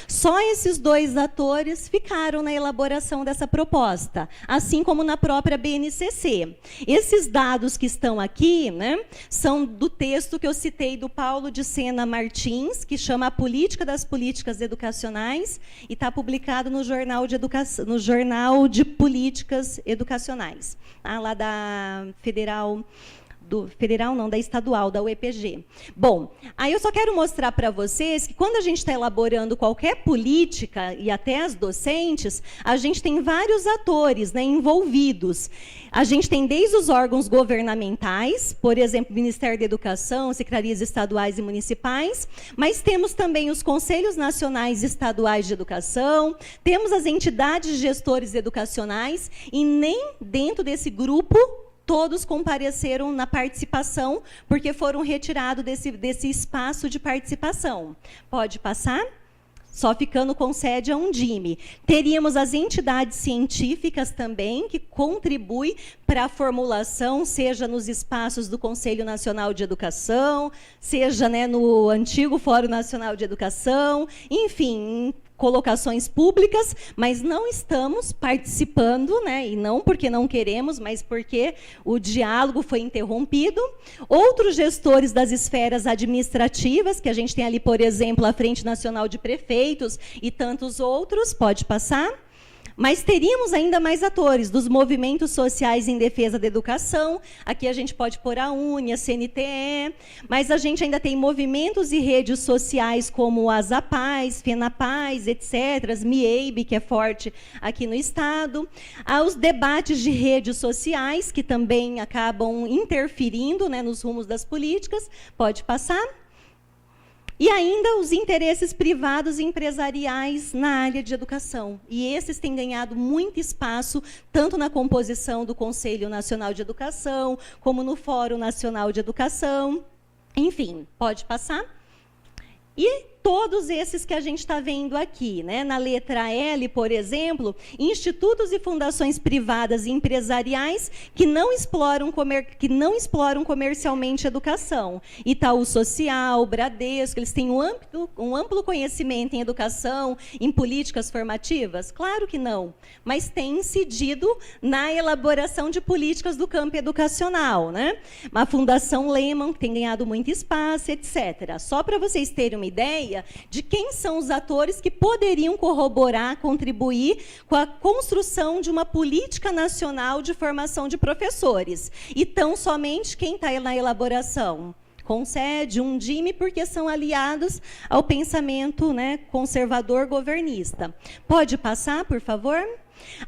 Só esses 2 atores ficaram na elaboração dessa proposta, assim como na própria BNCC. Esses dados que estão aqui, né, são do texto que eu citei do Paulo de Sena Martins, que chama A Política das Políticas Educacionais, e está publicado no Jornal de Políticas Educacionais, tá, lá da da estadual, da UEPG. Bom, aí eu só quero mostrar para vocês que quando a gente está elaborando qualquer política, e até as docentes, a gente tem vários atores, né, envolvidos. A gente tem desde os órgãos governamentais, por exemplo, Ministério da Educação, secretarias estaduais e municipais, mas temos também os Conselhos Nacionais e Estaduais de Educação, temos as entidades de gestores educacionais, e nem dentro desse grupo todos compareceram na participação, porque foram retirados desse espaço de participação. Pode passar? Só ficando com sede a Undime. Teríamos as entidades científicas também, que contribuem para a formulação, seja nos espaços do Conselho Nacional de Educação, seja, né, no antigo Fórum Nacional de Educação, enfim, colocações públicas, mas não estamos participando, né, e não porque não queremos, mas porque o diálogo foi interrompido. Outros gestores das esferas administrativas, que a gente tem ali, por exemplo, a Frente Nacional de Prefeitos e tantos outros, pode passar. Mas teríamos ainda mais atores dos movimentos sociais em defesa da educação. Aqui a gente pode pôr a UNE, a CNTE, mas a gente ainda tem movimentos e redes sociais como as APAES, FENAPAES, etc., as MIEIB, que é forte aqui no Estado. Há os debates de redes sociais, que também acabam interferindo, né, nos rumos das políticas. Pode passar. E ainda os interesses privados e empresariais na área de educação. E esses têm ganhado muito espaço, tanto na composição do Conselho Nacional de Educação, como no Fórum Nacional de Educação. Enfim, pode passar. E todos esses que a gente está vendo aqui, né? Na letra L, por exemplo, institutos e fundações privadas e empresariais que não exploram comercialmente a educação. Itaú Social, Bradesco, eles têm um amplo conhecimento em educação, em políticas formativas? Claro que não, mas têm incidido na elaboração de políticas do campo educacional, né? A Fundação Lehman, que tem ganhado muito espaço, etc. Só para vocês terem uma ideia de quem são os atores que poderiam corroborar, contribuir com a construção de uma política nacional de formação de professores. E tão somente quem está na elaboração? Concede, Undime, porque são aliados ao pensamento, né, conservador governista. Pode passar, por favor?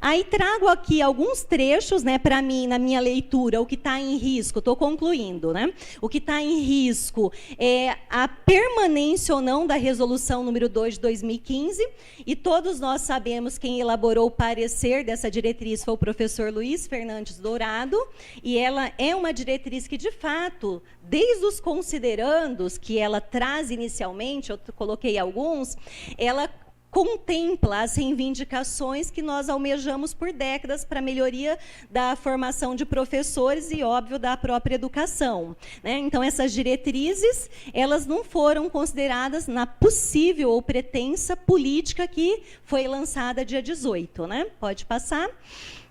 Aí trago aqui alguns trechos, né, para mim, na minha leitura, o que está em risco, estou concluindo, né? O que está em risco é a permanência ou não da resolução número 2 de 2015, e todos nós sabemos quem elaborou o parecer dessa diretriz foi o professor Luiz Fernandes Dourado, e ela é uma diretriz que, de fato, desde os considerandos que ela traz inicialmente, eu coloquei alguns, ela contempla as reivindicações que nós almejamos por décadas para a melhoria da formação de professores e, óbvio, da própria educação, né? Então, essas diretrizes, elas não foram consideradas na possível ou pretensa política que foi lançada dia 18, né? Pode passar.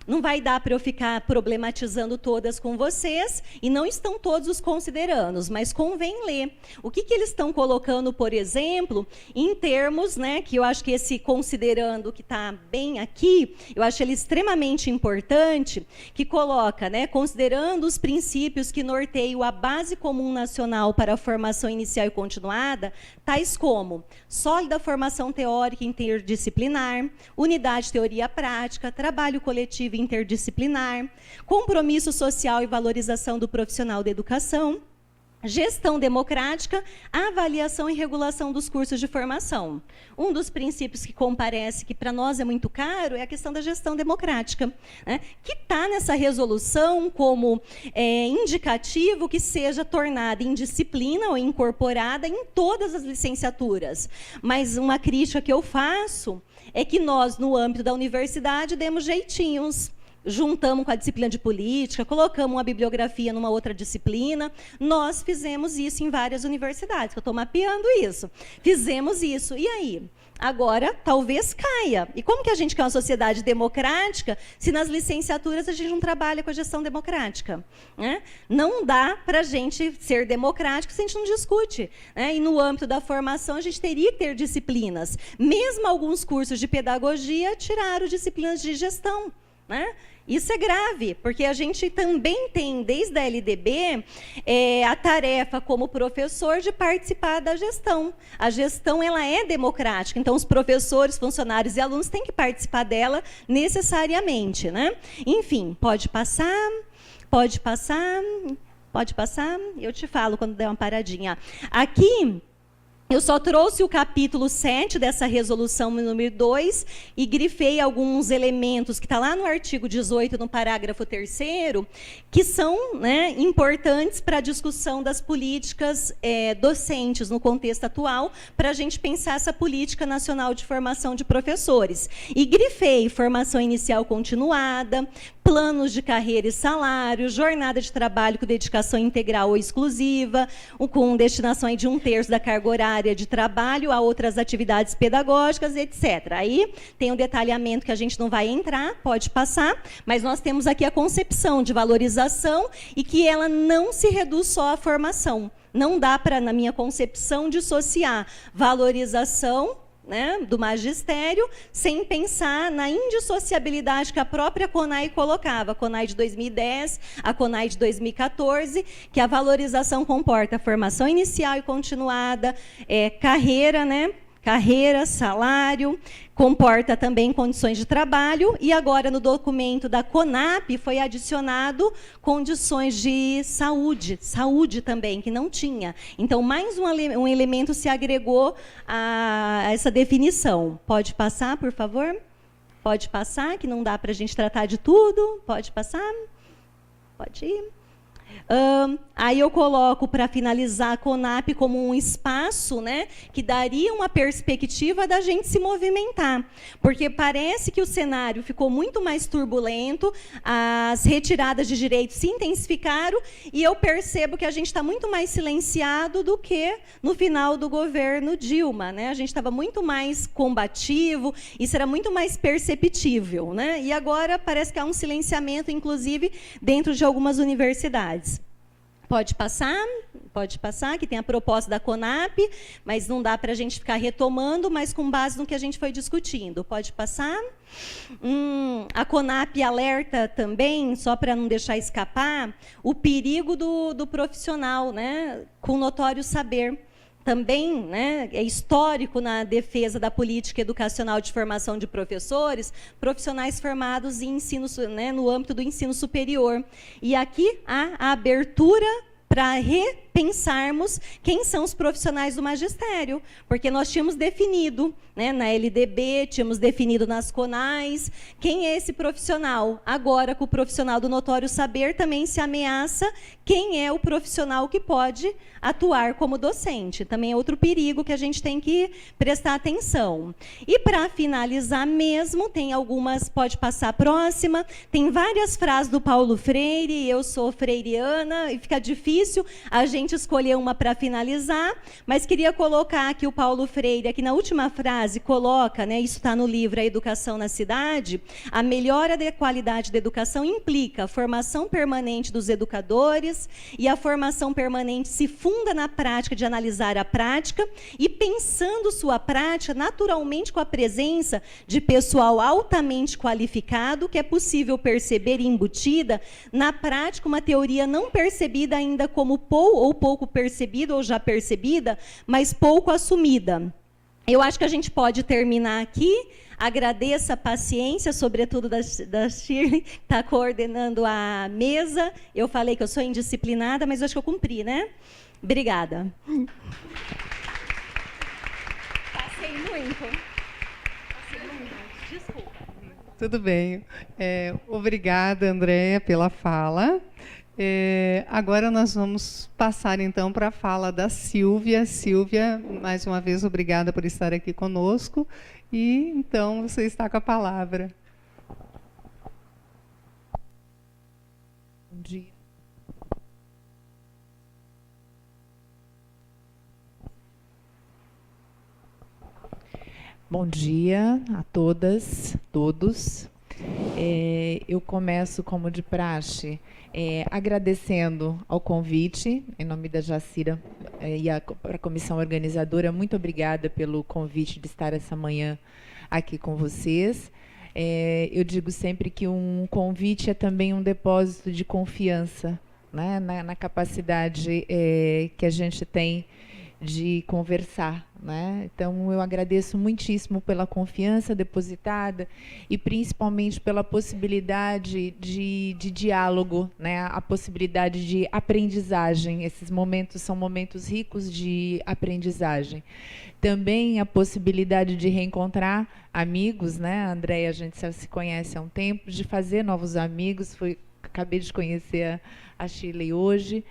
Não vai dar para eu ficar problematizando todas com vocês, e não estão todos os considerandos, mas convém ler. O que eles estão colocando, por exemplo, em termos, né, que eu acho que esse considerando que está bem aqui, eu acho ele extremamente importante, que coloca, né, considerando os princípios que norteiam a base comum nacional para a formação inicial e continuada, tais como sólida formação teórica interdisciplinar, unidade teoria-prática, trabalho coletivo interdisciplinar, compromisso social e valorização do profissional da educação, gestão democrática, avaliação e regulação dos cursos de formação. Um dos princípios que comparece, que para nós é muito caro, é a questão da gestão democrática, né, que está nessa resolução como indicativo que seja tornada em disciplina ou incorporada em todas as licenciaturas. Mas uma crítica que eu faço é que nós, no âmbito da universidade, demos jeitinhos. juntamos com a disciplina de política, colocamos uma bibliografia numa outra disciplina. Nós fizemos isso em várias universidades, que eu estou mapeando isso. Fizemos isso. E aí? Agora, talvez caia. E como que a gente quer uma sociedade democrática se nas licenciaturas a gente não trabalha com a gestão democrática? Né? Não dá para a gente ser democrático se a gente não discute. Né? E no âmbito da formação, a gente teria que ter disciplinas. Mesmo alguns cursos de pedagogia tiraram disciplinas de gestão. Né? Isso é grave, porque a gente também tem, desde a LDB, a tarefa como professor de participar da gestão. A gestão ela é democrática, então os professores, funcionários e alunos têm que participar dela necessariamente. Né? Enfim, pode passar, pode passar, pode passar, eu te falo quando der uma paradinha. Aqui... eu só trouxe o capítulo 7 dessa resolução número 2 e grifei alguns elementos que está lá no artigo 18, no parágrafo 3º, que são, né, importantes para a discussão das políticas docentes no contexto atual, para a gente pensar essa política nacional de formação de professores. E grifei formação inicial continuada, planos de carreira e salário, jornada de trabalho com dedicação integral ou exclusiva, com destinação de 1/3 da carga horária de trabalho a outras atividades pedagógicas, etc. Aí tem um detalhamento que a gente não vai entrar, pode passar, mas nós temos aqui a concepção de valorização e que ela não se reduz só à formação. Não dá para, na minha concepção, dissociar valorização, né, do magistério, sem pensar na indissociabilidade que a própria CONAI colocava, a CONAI de 2010, a CONAI de 2014, que a valorização comporta formação inicial e continuada, carreira, né, carreira, salário, comporta também condições de trabalho, e agora no documento da CONAP foi adicionado condições de saúde também, que não tinha. Então, mais um elemento se agregou a essa definição. Pode passar, por favor? Pode passar, que não dá para a gente tratar de tudo. Pode passar? Pode ir. Aí eu coloco, para finalizar, a CONAP como um espaço, né, que daria uma perspectiva da gente se movimentar. Porque parece que o cenário ficou muito mais turbulento, as retiradas de direitos se intensificaram, e eu percebo que a gente está muito mais silenciado do que no final do governo Dilma. Né? A gente estava muito mais combativo, isso era muito mais perceptível. Né? E agora parece que há um silenciamento, inclusive, dentro de algumas universidades. Pode passar, que tem a proposta da CONAP, mas não dá para a gente ficar retomando, mas com base no que a gente foi discutindo. Pode passar. A CONAP alerta também, só para não deixar escapar, o perigo do profissional, né, com notório saber. Também, né, é histórico na defesa da política educacional de formação de professores, profissionais formados em ensino, né, no âmbito do ensino superior. E aqui há a abertura para repensarmos quem são os profissionais do magistério, porque nós tínhamos definido, né, na LDB, tínhamos definido nas CONAIs, quem é esse profissional. Agora, com o profissional do notório saber, também se ameaça quem é o profissional que pode atuar como docente. Também é outro perigo que a gente tem que prestar atenção. E, para finalizar mesmo, tem algumas, pode passar a próxima, tem várias frases do Paulo Freire, eu sou freiriana, e fica difícil a gente escolher uma para finalizar, mas queria colocar aqui o Paulo Freire, aqui na última frase, coloca, né, isso está no livro A Educação na Cidade, a melhora da qualidade da educação implica a formação permanente dos educadores, e a formação permanente se funda na prática de analisar a prática, e pensando sua prática naturalmente com a presença de pessoal altamente qualificado, que é possível perceber e embutida na prática uma teoria não percebida ainda como pouco percebida ou já percebida, mas pouco assumida. Eu acho que a gente pode terminar aqui. Agradeço a paciência, sobretudo da Shirley, que está coordenando a mesa. Eu falei que eu sou indisciplinada, mas eu acho que eu cumpri, né? Obrigada. Passei muito. Desculpa. Tudo bem. Obrigada, Andréia, pela fala. Agora nós vamos passar, então, para a fala da Silvia. Silvia, mais uma vez, obrigada por estar aqui conosco. E, então, você está com a palavra. Bom dia. Bom dia a todas, todos. Eu começo, como de praxe, agradecendo ao convite, em nome da Jacira e a comissão organizadora. Muito obrigada pelo convite de estar essa manhã aqui com vocês. Eu digo sempre que um convite é também um depósito de confiança, né, na capacidade que a gente tem de conversar, né? Então, eu agradeço muitíssimo pela confiança depositada e principalmente pela possibilidade de diálogo, né? A possibilidade de aprendizagem. Esses momentos são momentos ricos de aprendizagem. Também a possibilidade de reencontrar amigos, né? A Andréia, a gente se conhece há um tempo, de fazer novos amigos. Acabei de conhecer a Shirley hoje.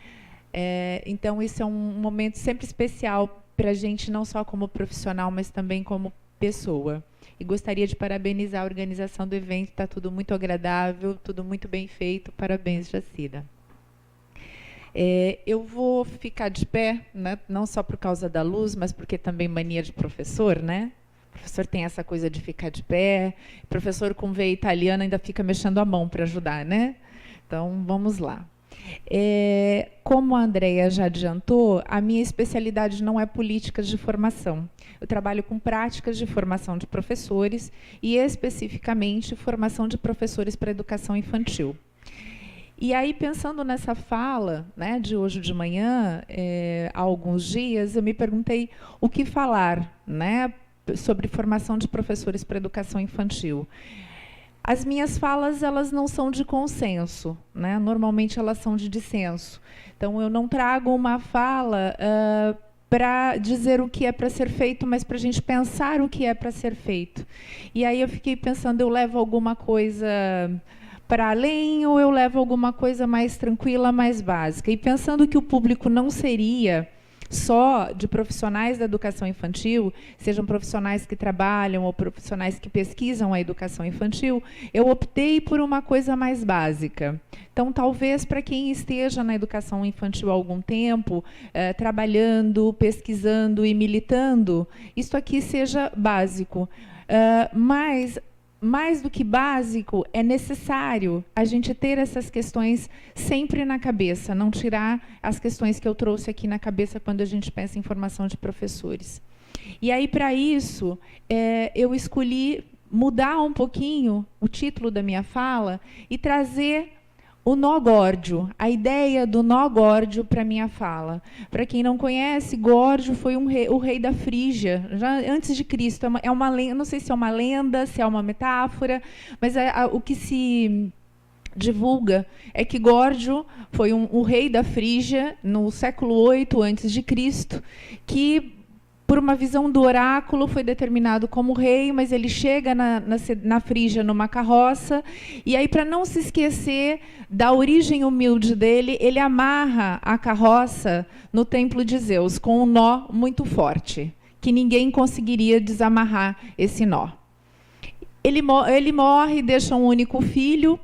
Então, isso é um momento sempre especial para a gente, não só como profissional, mas também como pessoa. E gostaria de parabenizar a organização do evento, está tudo muito agradável, tudo muito bem feito. Parabéns, Jacira. Eu vou ficar de pé, né, não só por causa da luz, mas porque também mania de professor, né? O professor tem essa coisa de ficar de pé. O professor com veia italiana ainda fica mexendo a mão para ajudar, né? Então, vamos lá. Como a Andréia já adiantou, a minha especialidade não é políticas de formação. Eu trabalho com práticas de formação de professores e, especificamente, formação de professores para educação infantil. E aí, pensando nessa fala, né, de hoje de manhã, há alguns dias, eu me perguntei o que falar, né, sobre formação de professores para educação infantil. As minhas falas, elas não são de consenso, né? Normalmente elas são de dissenso. Então, eu não trago uma fala para dizer o que é para ser feito, mas para a gente pensar o que é para ser feito. E aí eu fiquei pensando, eu levo alguma coisa para além ou eu levo alguma coisa mais tranquila, mais básica? E pensando que o público não seria só de profissionais da educação infantil, sejam profissionais que trabalham ou profissionais que pesquisam a educação infantil, eu optei por uma coisa mais básica. Então, talvez para quem esteja na educação infantil há algum tempo, trabalhando, pesquisando e militando, isso aqui seja básico. Mas mais do que básico, é necessário a gente ter essas questões sempre na cabeça, não tirar as questões que eu trouxe aqui na cabeça quando a gente pensa em formação de professores. E aí, para isso, eu escolhi mudar um pouquinho o título da minha fala e trazer o nó górdio, a ideia do nó górdio para a minha fala. Para quem não conhece, Górdio foi o rei da Frígia, já antes de Cristo. É uma lenda, não sei se é uma lenda, se é uma metáfora, mas o que se divulga é que Górdio foi o rei da Frígia no século 8 antes de Cristo, que por uma visão do oráculo, foi determinado como rei, mas ele chega na Frígia numa carroça, e aí, para não se esquecer da origem humilde dele, ele amarra a carroça no templo de Zeus, com um nó muito forte, que ninguém conseguiria desamarrar esse nó. Ele morre, deixa um único filho.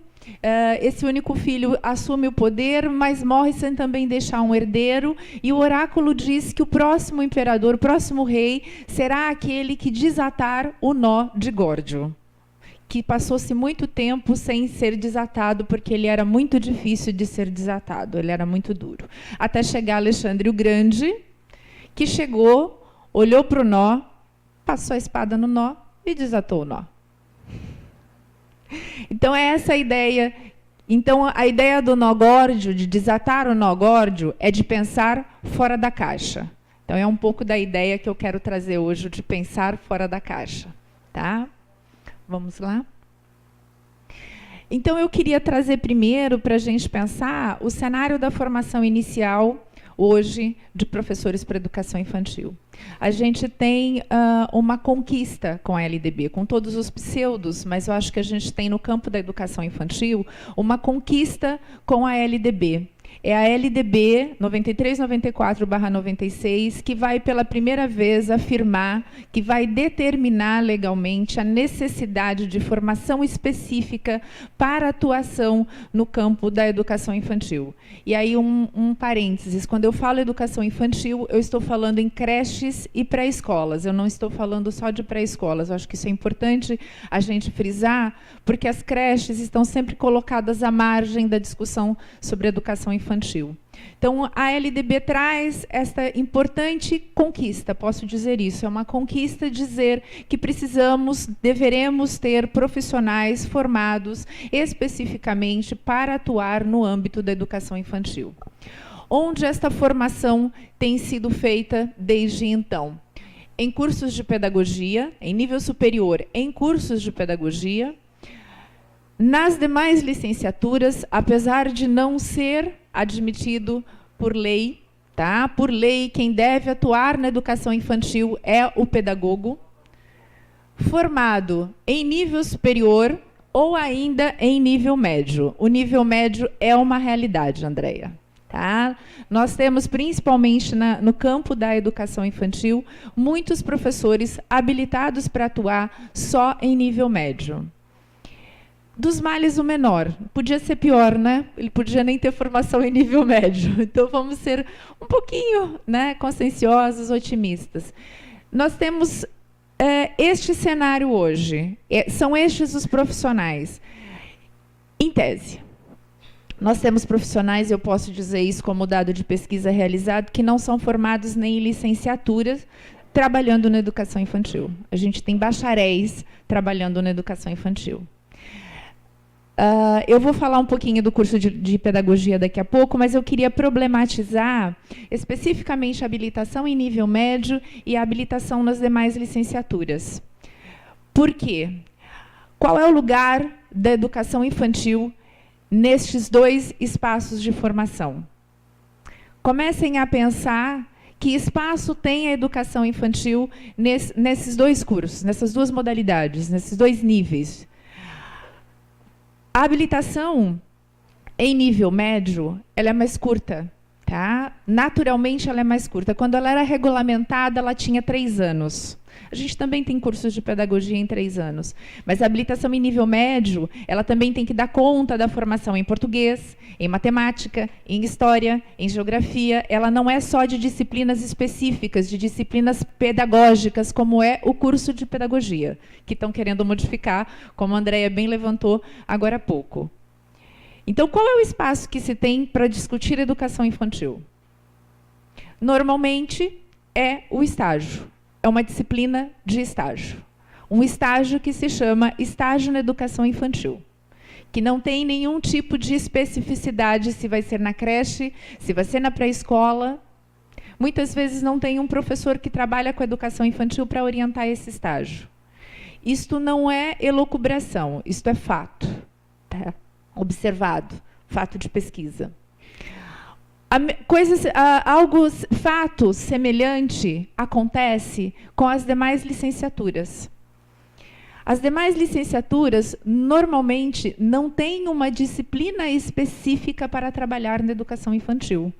Esse único filho assume o poder, mas morre sem também deixar um herdeiro, e o oráculo diz que o próximo imperador, o próximo rei, será aquele que desatar o nó de Górdio, que passou-se muito tempo sem ser desatado, porque ele era muito difícil de ser desatado, ele era muito duro. Até chegar Alexandre o Grande, que chegou, olhou para o nó, passou a espada no nó e desatou o nó. Então, é essa a ideia. Então, a ideia do nó górdio, de desatar o nó górdio, é de pensar fora da caixa. Então, é um pouco da ideia que eu quero trazer hoje, de pensar fora da caixa. Tá? Vamos lá? Então, eu queria trazer primeiro, para a gente pensar, o cenário da formação inicial, hoje, de professores para educação infantil. A gente tem uma conquista com a LDB, com todos os pseudos, mas eu acho que a gente tem no campo da educação infantil uma conquista com a LDB. é a LDB 9394/96, que vai pela primeira vez afirmar que vai determinar legalmente a necessidade de formação específica para atuação no campo da educação infantil. E aí um parênteses, quando eu falo educação infantil, eu estou falando em creches e pré-escolas, eu não estou falando só de pré-escolas. Eu acho que isso é importante a gente frisar, porque as creches estão sempre colocadas à margem da discussão sobre educação infantil. Então, a LDB traz esta importante conquista, posso dizer isso, é uma conquista dizer que deveremos ter profissionais formados especificamente para atuar no âmbito da educação infantil. Onde esta formação tem sido feita desde então? Em cursos de pedagogia, em nível superior, em cursos de pedagogia. Nas demais licenciaturas, apesar de não ser admitido por lei, tá? Por lei, quem deve atuar na educação infantil é o pedagogo, formado em nível superior ou ainda em nível médio. O nível médio é uma realidade, Andréia. Tá? Nós temos, principalmente no campo da educação infantil, muitos professores habilitados para atuar só em nível médio. Dos males o menor. Podia ser pior, né? Ele podia nem ter formação em nível médio. Então, vamos ser um pouquinho, né, conscienciosos, otimistas. Nós temos este cenário hoje. São estes os profissionais. Em tese, nós temos profissionais, eu posso dizer isso como dado de pesquisa realizado, que não são formados nem em licenciaturas, trabalhando na educação infantil. A gente tem bacharéis trabalhando na educação infantil. Eu vou falar um pouquinho do curso de pedagogia daqui a pouco, mas eu queria problematizar especificamente a habilitação em nível médio e a habilitação nas demais licenciaturas. Por quê? Qual é o lugar da educação infantil nestes dois espaços de formação? Comecem a pensar que espaço tem a educação infantil nesses dois cursos, nessas duas modalidades, nesses dois níveis. A habilitação em nível médio, ela é mais curta, tá? Naturalmente, ela é mais curta. Quando ela era regulamentada, ela tinha 3 anos. A gente também tem cursos de pedagogia em 3 anos. Mas a habilitação em nível médio, ela também tem que dar conta da formação em português, em matemática, em história, em geografia. Ela não é só de disciplinas específicas, de disciplinas pedagógicas, como é o curso de pedagogia, que estão querendo modificar, como a Andréia bem levantou agora há pouco. Então, qual é o espaço que se tem para discutir educação infantil? Normalmente, é o estágio. É uma disciplina de estágio. Um estágio que se chama estágio na educação infantil, que não tem nenhum tipo de especificidade se vai ser na creche, se vai ser na pré-escola. Muitas vezes não tem um professor que trabalha com a educação infantil para orientar esse estágio. Isto não é elucubração, isto é fato, tá? Observado, fato de pesquisa. Fato semelhante acontece com as demais licenciaturas. As demais licenciaturas, normalmente, não têm uma disciplina específica para trabalhar na educação infantil.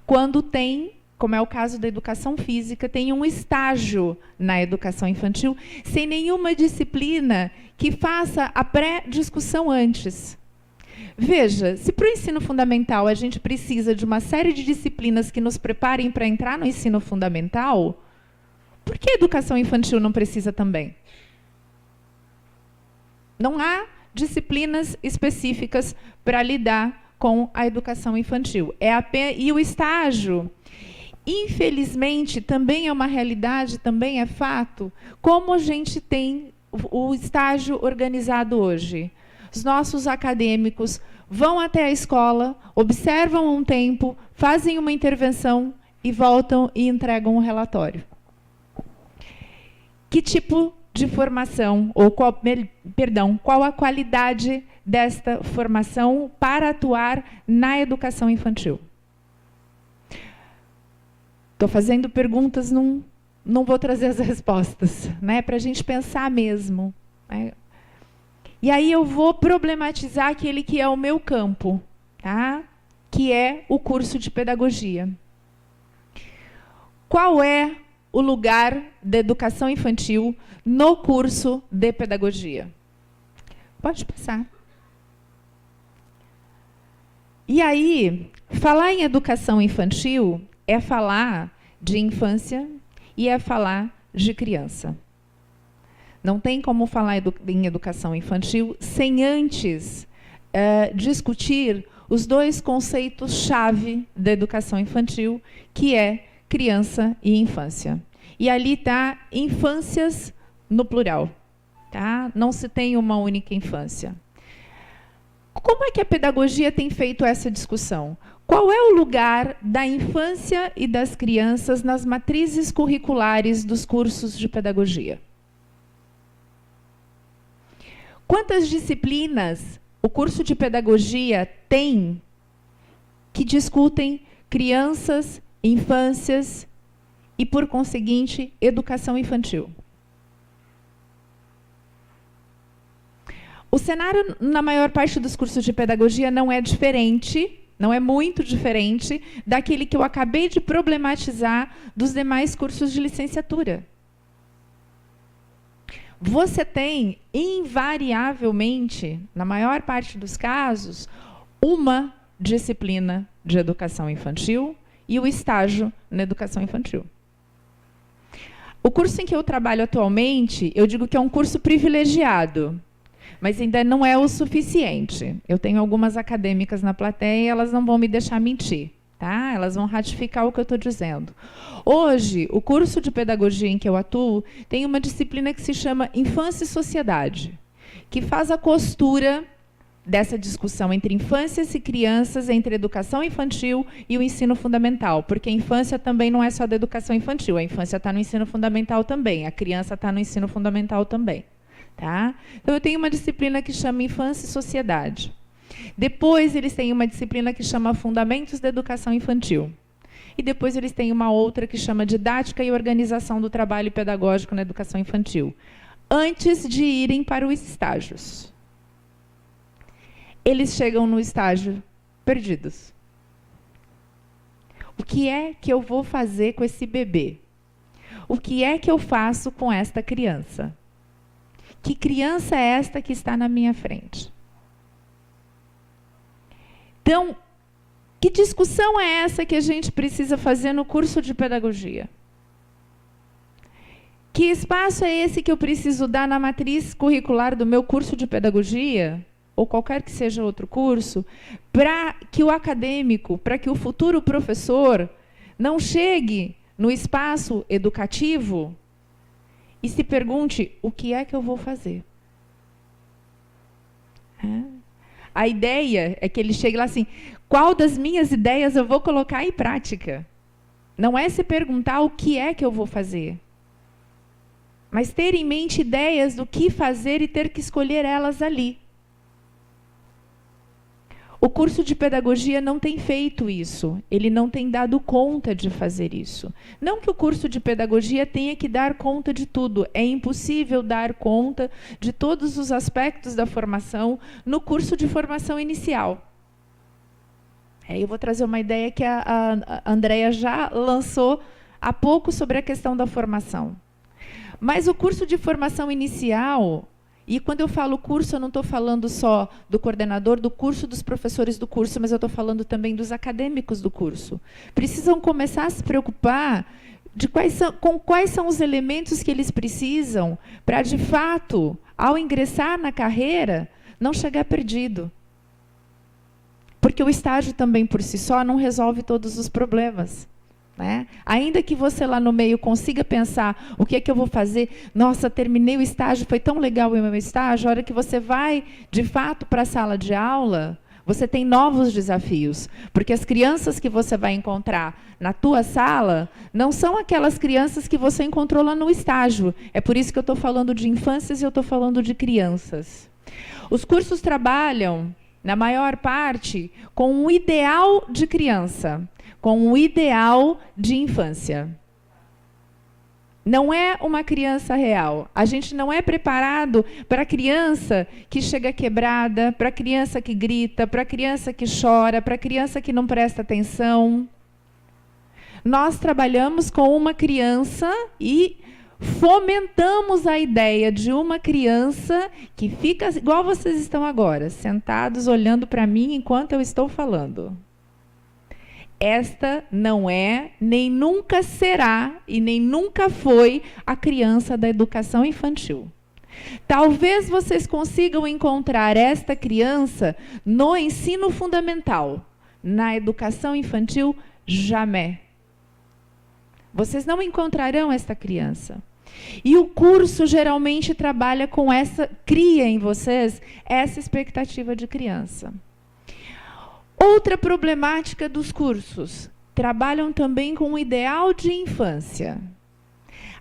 Quando tem, como é o caso da educação física, tem um estágio na educação infantil, sem nenhuma disciplina que faça a pré-discussão antes. Veja, se para o ensino fundamental a gente precisa de uma série de disciplinas que nos preparem para entrar no ensino fundamental, por que a educação infantil não precisa também? Não há disciplinas específicas para lidar com a educação infantil. E o estágio, infelizmente, também é uma realidade, também é fato, como a gente tem o estágio organizado hoje. Os nossos acadêmicos vão até a escola, observam um tempo, fazem uma intervenção e voltam e entregam um relatório. Que tipo de formação, ou qual a qualidade desta formação para atuar na educação infantil? Estou fazendo perguntas, não vou trazer as respostas, né, para a gente pensar mesmo, né? E aí eu vou problematizar aquele que é o meu campo, tá? que é o curso de pedagogia. Qual é o lugar da educação infantil no curso de pedagogia? Pode passar. E aí, falar em educação infantil é falar de infância e é falar de criança. Não tem como falar em educação infantil sem antes discutir os dois conceitos-chave da educação infantil, que é criança e infância. E ali está infâncias no plural. Tá? Não se tem uma única infância. Como é que a pedagogia tem feito essa discussão? Qual é o lugar da infância e das crianças nas matrizes curriculares dos cursos de pedagogia? Quantas disciplinas o curso de pedagogia tem que discutem crianças, infâncias e, por conseguinte, educação infantil? O cenário, na maior parte dos cursos de pedagogia, não é diferente, não é muito diferente daquele que eu acabei de problematizar dos demais cursos de licenciatura. Você tem, invariavelmente, na maior parte dos casos, uma disciplina de educação infantil e o estágio na educação infantil. O curso em que eu trabalho atualmente, eu digo que é um curso privilegiado, mas ainda não é o suficiente. Eu tenho algumas acadêmicas na plateia e elas não vão me deixar mentir. Tá? Elas vão ratificar o que eu estou dizendo. Hoje, o curso de pedagogia em que eu atuo tem uma disciplina que se chama Infância e Sociedade, que faz a costura dessa discussão entre infâncias e crianças, entre educação infantil e o ensino fundamental, porque a infância também não é só da educação infantil, a infância está no ensino fundamental também, a criança está no ensino fundamental também. Tá? Então, eu tenho uma disciplina que chama Infância e Sociedade. Depois, eles têm uma disciplina que chama Fundamentos da Educação Infantil. E depois, eles têm uma outra que chama Didática e Organização do Trabalho Pedagógico na Educação Infantil, antes de irem para os estágios. Eles chegam no estágio perdidos. O que é que eu vou fazer com esse bebê? O que é que eu faço com esta criança? Que criança é esta que está na minha frente? Então, que discussão é essa que a gente precisa fazer no curso de pedagogia? Que espaço é esse que eu preciso dar na matriz curricular do meu curso de pedagogia, ou qualquer que seja outro curso, para que o acadêmico, para que o futuro professor não chegue no espaço educativo e se pergunte, o que é que eu vou fazer? A ideia é que ele chegue lá assim, qual das minhas ideias eu vou colocar em prática? Não é se perguntar o que é que eu vou fazer, mas ter em mente ideias do que fazer e ter que escolher elas ali. O curso de pedagogia não tem feito isso, ele não tem dado conta de fazer isso. Não que o curso de pedagogia tenha que dar conta de tudo, é impossível dar conta de todos os aspectos da formação no curso de formação inicial. Eu vou trazer uma ideia que a Andréa já lançou há pouco sobre a questão da formação. Mas o curso de formação inicial... E quando eu falo curso, eu não estou falando só do coordenador do curso, dos professores do curso, mas eu estou falando também dos acadêmicos do curso. Precisam começar a se preocupar com quais são os elementos que eles precisam para, de fato, ao ingressar na carreira, não chegar perdido. Porque o estágio também, por si só, não resolve todos os problemas. Né? Ainda que você lá no meio consiga pensar o que é que eu vou fazer, nossa, terminei o estágio, foi tão legal o meu estágio, a hora que você vai, de fato, para a sala de aula, você tem novos desafios, porque as crianças que você vai encontrar na tua sala não são aquelas crianças que você encontrou lá no estágio. É por isso que eu estou falando de infâncias e eu estou falando de crianças. Os cursos trabalham, na maior parte, com um ideal de criança, com um ideal de infância. Não é uma criança real. A gente não é preparado para a criança que chega quebrada, para a criança que grita, para a criança que chora, para a criança que não presta atenção. Nós trabalhamos com uma criança e fomentamos a ideia de uma criança que fica igual vocês estão agora, sentados olhando para mim enquanto eu estou falando. Esta não é, nem nunca será e nem nunca foi a criança da educação infantil. Talvez vocês consigam encontrar esta criança no ensino fundamental. Na educação infantil, jamais. Vocês não encontrarão esta criança. E o curso geralmente trabalha com cria em vocês essa expectativa de criança. Outra problemática dos cursos, trabalham também com o ideal de infância.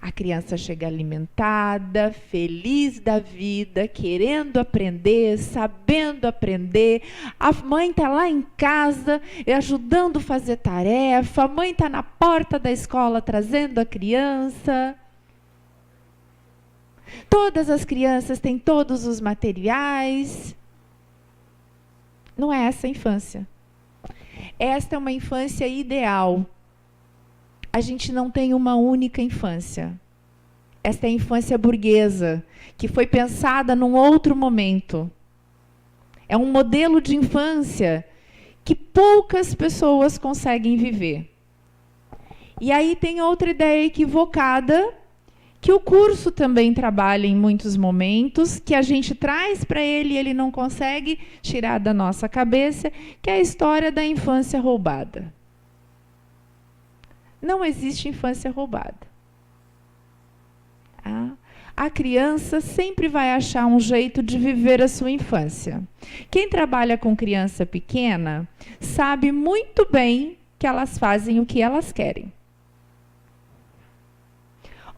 A criança chega alimentada, feliz da vida, querendo aprender, sabendo aprender. A mãe está lá em casa, ajudando a fazer tarefa. A mãe está na porta da escola, trazendo a criança. Todas as crianças têm todos os materiais. Não é essa a infância. Esta é uma infância ideal. A gente não tem uma única infância. Esta é a infância burguesa, que foi pensada num outro momento. É um modelo de infância que poucas pessoas conseguem viver. E aí tem outra ideia equivocada, que o curso também trabalha em muitos momentos, que a gente traz para ele e ele não consegue tirar da nossa cabeça, que é a história da infância roubada. Não existe infância roubada. A criança sempre vai achar um jeito de viver a sua infância. Quem trabalha com criança pequena sabe muito bem que elas fazem o que elas querem.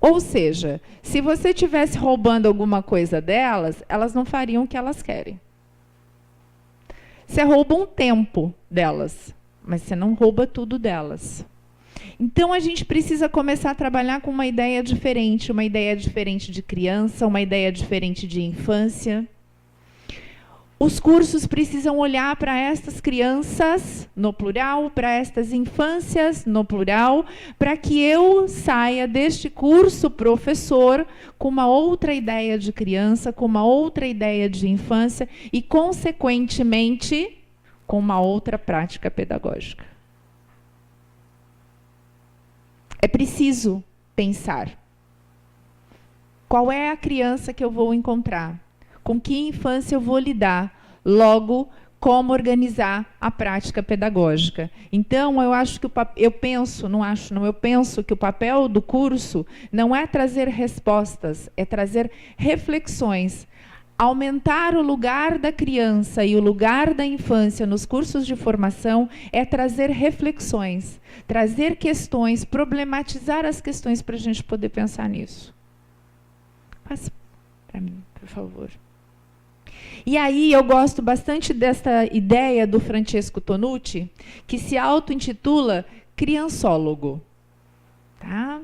Ou seja, se você estivesse roubando alguma coisa delas, elas não fariam o que elas querem. Você rouba um tempo delas, mas você não rouba tudo delas. Então, a gente precisa começar a trabalhar com uma ideia diferente de criança, uma ideia diferente de infância. Os cursos precisam olhar para estas crianças, no plural, para estas infâncias, no plural, para que eu saia deste curso, professor, com uma outra ideia de criança, com uma outra ideia de infância e, consequentemente, com uma outra prática pedagógica. É preciso pensar. Qual é a criança que eu vou encontrar? Com que infância eu vou lidar? Logo, como organizar a prática pedagógica. Então, eu penso que o papel do curso não é trazer respostas, é trazer reflexões. Aumentar o lugar da criança e o lugar da infância nos cursos de formação é trazer reflexões, trazer questões, problematizar as questões para a gente poder pensar nisso. Passa para mim, por favor. E aí eu gosto bastante desta ideia do Francesco Tonucci, que se auto-intitula criançólogo. Tá?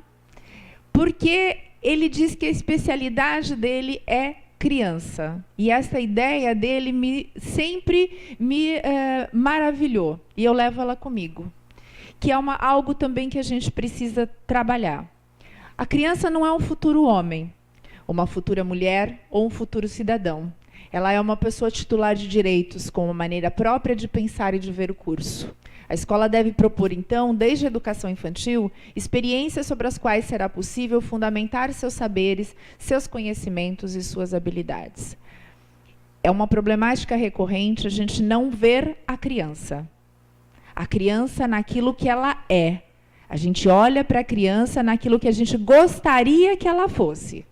Porque ele diz que a especialidade dele é criança. E essa ideia dele sempre me maravilhou. E eu levo ela comigo. Que é algo também que a gente precisa trabalhar. A criança não é um futuro homem, uma futura mulher ou um futuro cidadão. Ela é uma pessoa titular de direitos, com uma maneira própria de pensar e de ver o curso. A escola deve propor, então, desde a educação infantil, experiências sobre as quais será possível fundamentar seus saberes, seus conhecimentos e suas habilidades. É uma problemática recorrente a gente não ver a criança naquilo que ela é. A gente olha para a criança naquilo que a gente gostaria que ela fosse.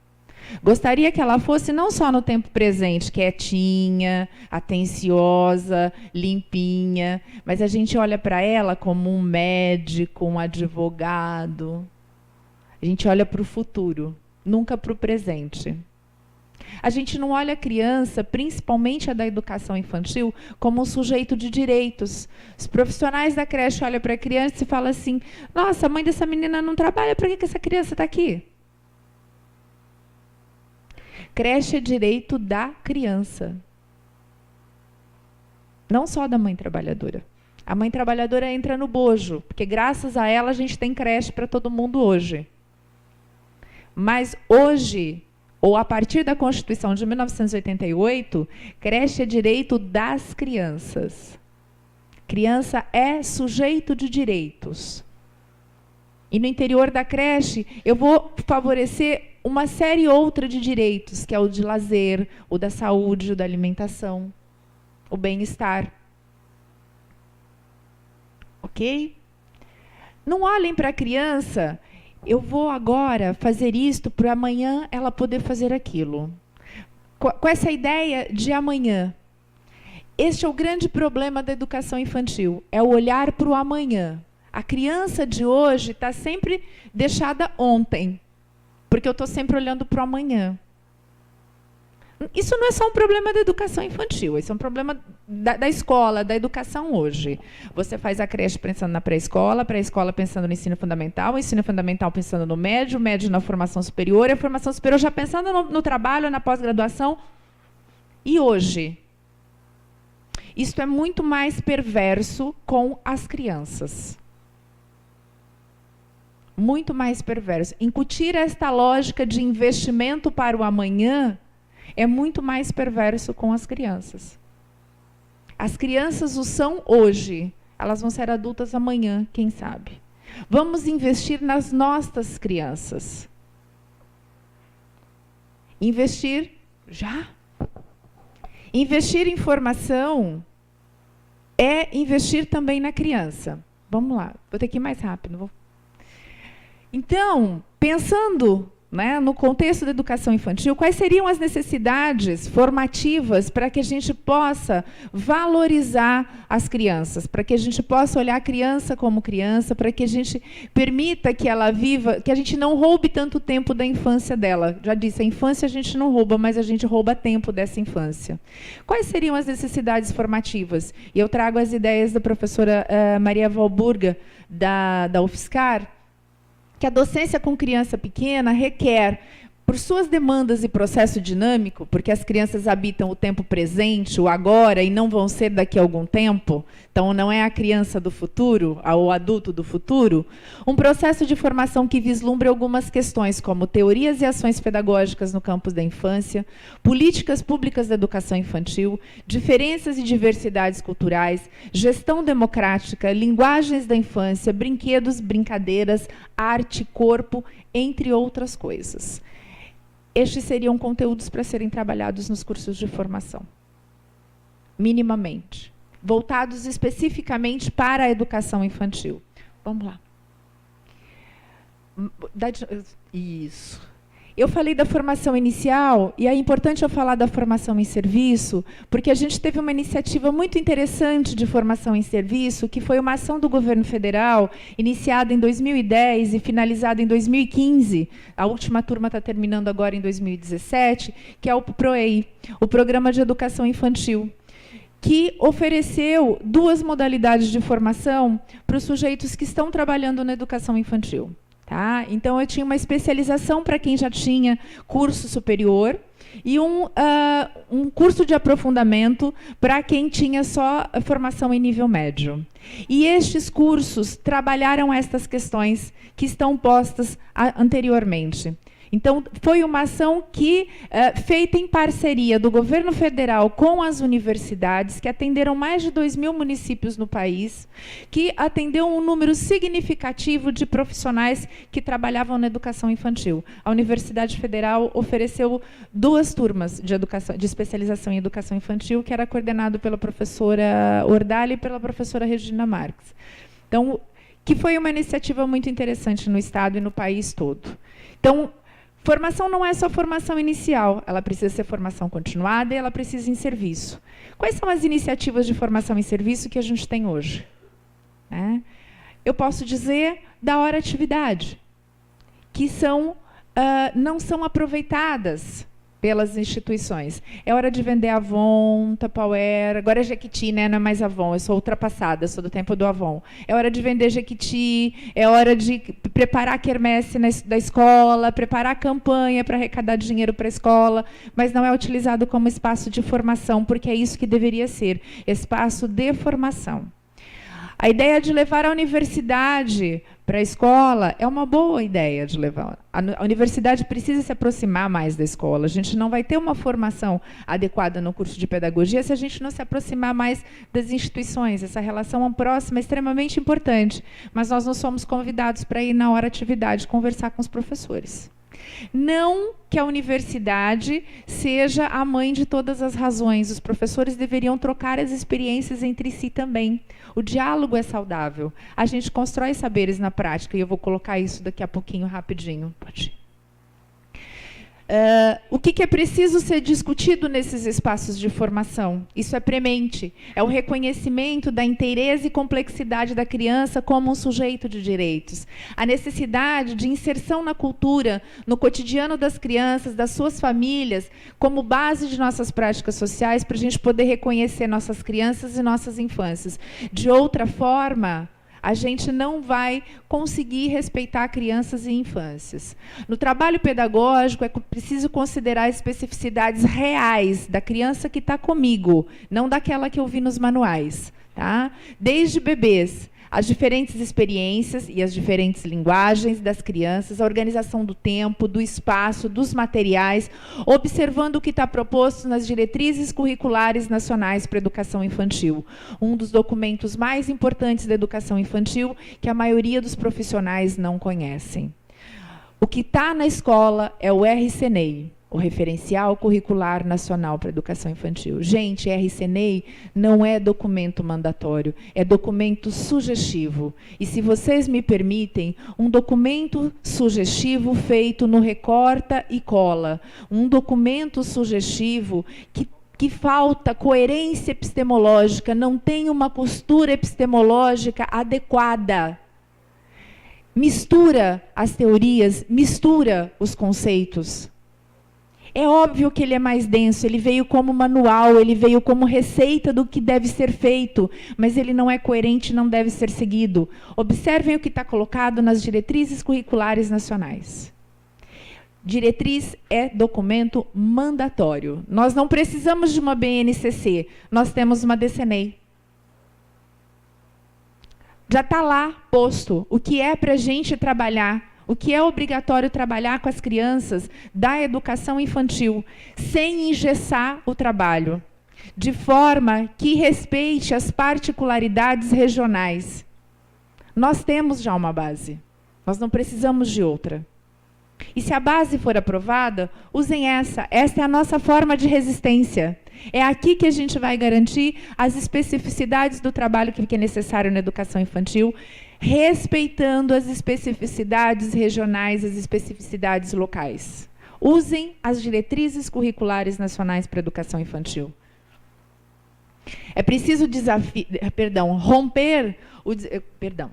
Gostaria que ela fosse não só no tempo presente, quietinha, atenciosa, limpinha, mas a gente olha para ela como um médico, um advogado. A gente olha para o futuro, nunca para o presente. A gente não olha a criança, principalmente a da educação infantil, como um sujeito de direitos. Os profissionais da creche olham para a criança e falam assim: nossa, a mãe dessa menina não trabalha, por que essa criança está aqui? Creche é direito da criança. Não só da mãe trabalhadora. A mãe trabalhadora entra no bojo, porque graças a ela a gente tem creche para todo mundo hoje. Mas hoje, ou a partir da Constituição de 1988, creche é direito das crianças. Criança é sujeito de direitos. E no interior da creche, eu vou favorecer uma série outra de direitos, que é o de lazer, o da saúde, o da alimentação, o bem-estar. Ok? Não olhem para a criança, eu vou agora fazer isto para amanhã ela poder fazer aquilo. Com essa ideia de amanhã. Este é o grande problema da educação infantil, é o olhar para o amanhã. A criança de hoje está sempre deixada ontem, porque eu estou sempre olhando para o amanhã. Isso não é só um problema da educação infantil, isso é um problema da escola, da educação hoje. Você faz a creche pensando na pré-escola, pré-escola pensando no ensino fundamental, o ensino fundamental pensando no médio, o médio na formação superior, e a formação superior já pensando no trabalho, na pós-graduação. E hoje? Isto é muito mais perverso com as crianças. Muito mais perverso. Incutir esta lógica de investimento para o amanhã é muito mais perverso com as crianças. As crianças o são hoje, elas vão ser adultas amanhã, quem sabe. Vamos investir nas nossas crianças. Investir já. Investir em formação é investir também na criança. Vamos lá, vou ter que ir mais rápido. Então, pensando, né, no contexto da educação infantil, quais seriam as necessidades formativas para que a gente possa valorizar as crianças, para que a gente possa olhar a criança como criança, para que a gente permita que ela viva, que a gente não roube tanto tempo da infância dela. Já disse, a infância a gente não rouba, mas a gente rouba tempo dessa infância. Quais seriam as necessidades formativas? E eu trago as ideias da professora Maria Valburga, da UFSCar, que a docência com criança pequena requer, por suas demandas e processo dinâmico, porque as crianças habitam o tempo presente, o agora, e não vão ser daqui a algum tempo, então não é a criança do futuro, o adulto do futuro, um processo de formação que vislumbre algumas questões, como teorias e ações pedagógicas no campo da infância, políticas públicas da educação infantil, diferenças e diversidades culturais, gestão democrática, linguagens da infância, brinquedos, brincadeiras, arte, corpo, entre outras coisas. Estes seriam conteúdos para serem trabalhados nos cursos de formação, minimamente, voltados especificamente para a educação infantil. Vamos lá. Isso. Eu falei da formação inicial, e é importante eu falar da formação em serviço, porque a gente teve uma iniciativa muito interessante de formação em serviço, que foi uma ação do governo federal, iniciada em 2010 e finalizada em 2015. A última turma está terminando agora em 2017, que é o PROEI, o Programa de Educação Infantil, que ofereceu 2 modalidades de formação para os sujeitos que estão trabalhando na educação infantil. Tá? Então, eu tinha uma especialização para quem já tinha curso superior e um curso de aprofundamento para quem tinha só formação em nível médio. E estes cursos trabalharam estas questões que estão postas anteriormente. Então, foi uma ação feita em parceria do governo federal com as universidades, que atenderam mais de 2.000 municípios no país, que atendeu um número significativo de profissionais que trabalhavam na educação infantil. A Universidade Federal ofereceu 2 turmas de especialização em educação infantil, que era coordenado pela professora Ordali e pela professora Regina Marques. Então, que foi uma iniciativa muito interessante no Estado e no país todo. Então, formação não é só formação inicial, ela precisa ser formação continuada e ela precisa em serviço. Quais são as iniciativas de formação em serviço que a gente tem hoje? Eu posso dizer da hora-atividade, que não são aproveitadas pelas instituições. É hora de vender Avon, Tupperware, agora é Jequiti, né? Não é mais Avon, eu sou ultrapassada, sou do tempo do Avon. É hora de vender Jequiti, é hora de preparar a quermesse da escola, preparar a campanha para arrecadar dinheiro para a escola, mas não é utilizado como espaço de formação, porque é isso que deveria ser, espaço de formação. A ideia de levar a universidade para a escola é uma boa ideia de levar. A universidade precisa se aproximar mais da escola. A gente não vai ter uma formação adequada no curso de pedagogia se a gente não se aproximar mais das instituições. Essa relação próxima é extremamente importante, mas nós não somos convidados para ir na hora atividade conversar com os professores. Não que a universidade seja a mãe de todas as razões. Os professores deveriam trocar as experiências entre si também. O diálogo é saudável. A gente constrói saberes na prática, e eu vou colocar isso daqui a pouquinho, rapidinho. Pode ir. O que é preciso ser discutido nesses espaços de formação? Isso é premente. É o reconhecimento da inteireza e complexidade da criança como um sujeito de direitos. A necessidade de inserção na cultura, no cotidiano das crianças, das suas famílias, como base de nossas práticas sociais, para a gente poder reconhecer nossas crianças e nossas infâncias. De outra forma, a gente não vai conseguir respeitar crianças e infâncias. No trabalho pedagógico, é preciso considerar especificidades reais da criança que está comigo, não daquela que eu vi nos manuais. Tá? Desde bebês, as diferentes experiências e as diferentes linguagens das crianças, a organização do tempo, do espaço, dos materiais, observando o que está proposto nas diretrizes curriculares nacionais para a educação infantil. Um dos documentos mais importantes da educação infantil que a maioria dos profissionais não conhecem. O que está na escola é o RCNEI, o Referencial Curricular Nacional para a Educação Infantil. Gente, RCNEI não é documento mandatório, é documento sugestivo. E, se vocês me permitem, um documento sugestivo feito no recorta e cola. Um documento sugestivo que falta coerência epistemológica, não tem uma postura epistemológica adequada. Mistura as teorias, mistura os conceitos. É óbvio que ele é mais denso, ele veio como manual, ele veio como receita do que deve ser feito, mas ele não é coerente, não deve ser seguido. Observem o que está colocado nas diretrizes curriculares nacionais. Diretriz é documento mandatório. Nós não precisamos de uma BNCC, nós temos uma DCNEI. Já está lá posto o que é para a gente trabalhar. O que é obrigatório trabalhar com as crianças da educação infantil, sem engessar o trabalho, de forma que respeite as particularidades regionais. Nós temos já uma base, nós não precisamos de outra. E se a base for aprovada, usem essa. Essa é a nossa forma de resistência. É aqui que a gente vai garantir as especificidades do trabalho que é necessário na educação infantil, respeitando as especificidades regionais, as especificidades locais. Usem as diretrizes curriculares nacionais para a educação infantil. É preciso romper o... Perdão.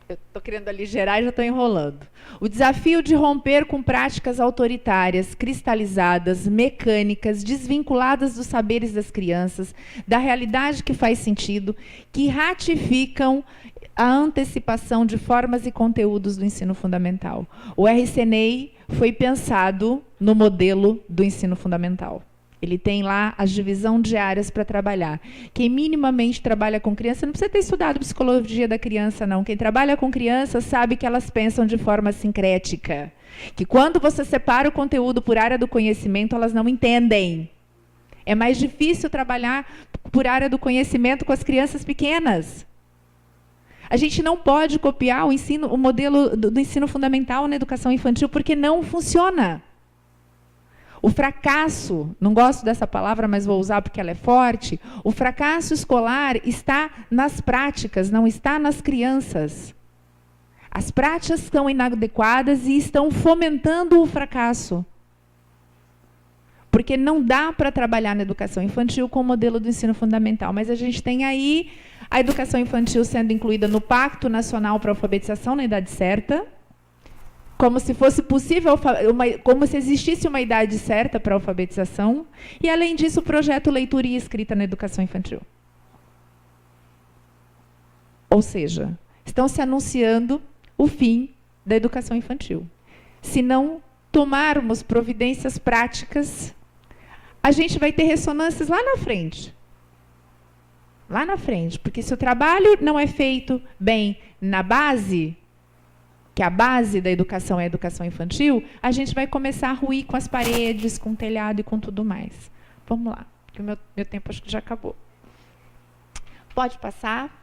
Eu estou querendo aligerar e já estou enrolando. O desafio de romper com práticas autoritárias, cristalizadas, mecânicas, desvinculadas dos saberes das crianças, da realidade que faz sentido, que ratificam a antecipação de formas e conteúdos do ensino fundamental. O RCNEI foi pensado no modelo do ensino fundamental. Ele tem lá a divisão de áreas para trabalhar. Quem minimamente trabalha com criança, não precisa ter estudado psicologia da criança, não. Quem trabalha com criança sabe que elas pensam de forma sincrética. Que quando você separa o conteúdo por área do conhecimento, elas não entendem. É mais difícil trabalhar por área do conhecimento com as crianças pequenas. A gente não pode copiar o modelo do ensino fundamental na educação infantil, porque não funciona. O fracasso, não gosto dessa palavra, mas vou usar porque ela é forte, o fracasso escolar está nas práticas, não está nas crianças. As práticas estão inadequadas e estão fomentando o fracasso. Porque não dá para trabalhar na educação infantil com o modelo do ensino fundamental, mas a gente tem aí a educação infantil sendo incluída no Pacto Nacional para a Alfabetização na Idade Certa, como se fosse possível, como se existisse uma idade certa para a alfabetização, e, além disso, o projeto Leitura e Escrita na Educação Infantil. Ou seja, estão se anunciando o fim da educação infantil. Se não tomarmos providências práticas, a gente vai ter ressonâncias lá na frente. Lá na frente, porque se o trabalho não é feito bem na base, que a base da educação é a educação infantil, a gente vai começar a ruir com as paredes, com o telhado e com tudo mais. Vamos lá, porque o meu tempo acho que já acabou. Pode passar.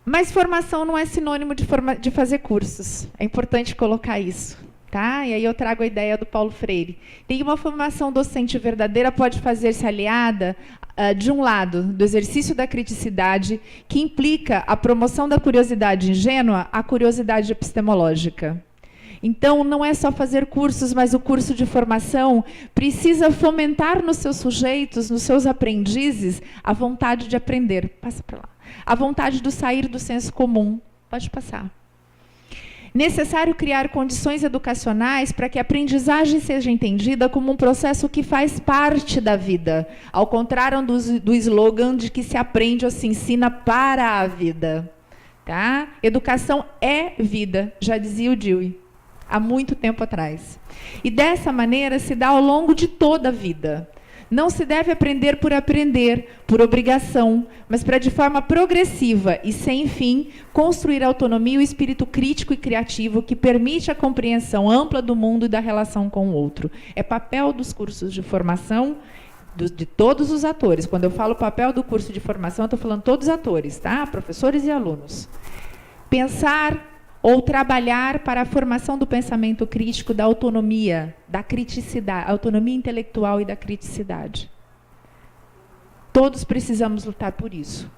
Mas formação não é sinônimo de fazer cursos. É importante colocar isso. Tá? E aí eu trago a ideia do Paulo Freire. Tem uma formação docente verdadeira pode fazer-se aliada, de um lado, do exercício da criticidade, que implica a promoção da curiosidade ingênua à curiosidade epistemológica. Então, não é só fazer cursos, mas o curso de formação precisa fomentar nos seus sujeitos, nos seus aprendizes, a vontade de aprender. Passa para lá. A vontade do sair do senso comum. Pode passar. Necessário criar condições educacionais para que a aprendizagem seja entendida como um processo que faz parte da vida, ao contrário do slogan de que se aprende ou se ensina para a vida. Tá? Educação é vida, já dizia o Dewey, há muito tempo atrás. E dessa maneira se dá ao longo de toda a vida. Não se deve aprender, por obrigação, mas para, de forma progressiva e sem fim, construir a autonomia e o espírito crítico e criativo que permite a compreensão ampla do mundo e da relação com o outro. É papel dos cursos de formação de todos os atores. Quando eu falo papel do curso de formação, eu estou falando todos os atores, tá? Professores e alunos. Pensar ou trabalhar para a formação do pensamento crítico, da autonomia, da criticidade, autonomia intelectual e da criticidade. Todos precisamos lutar por isso.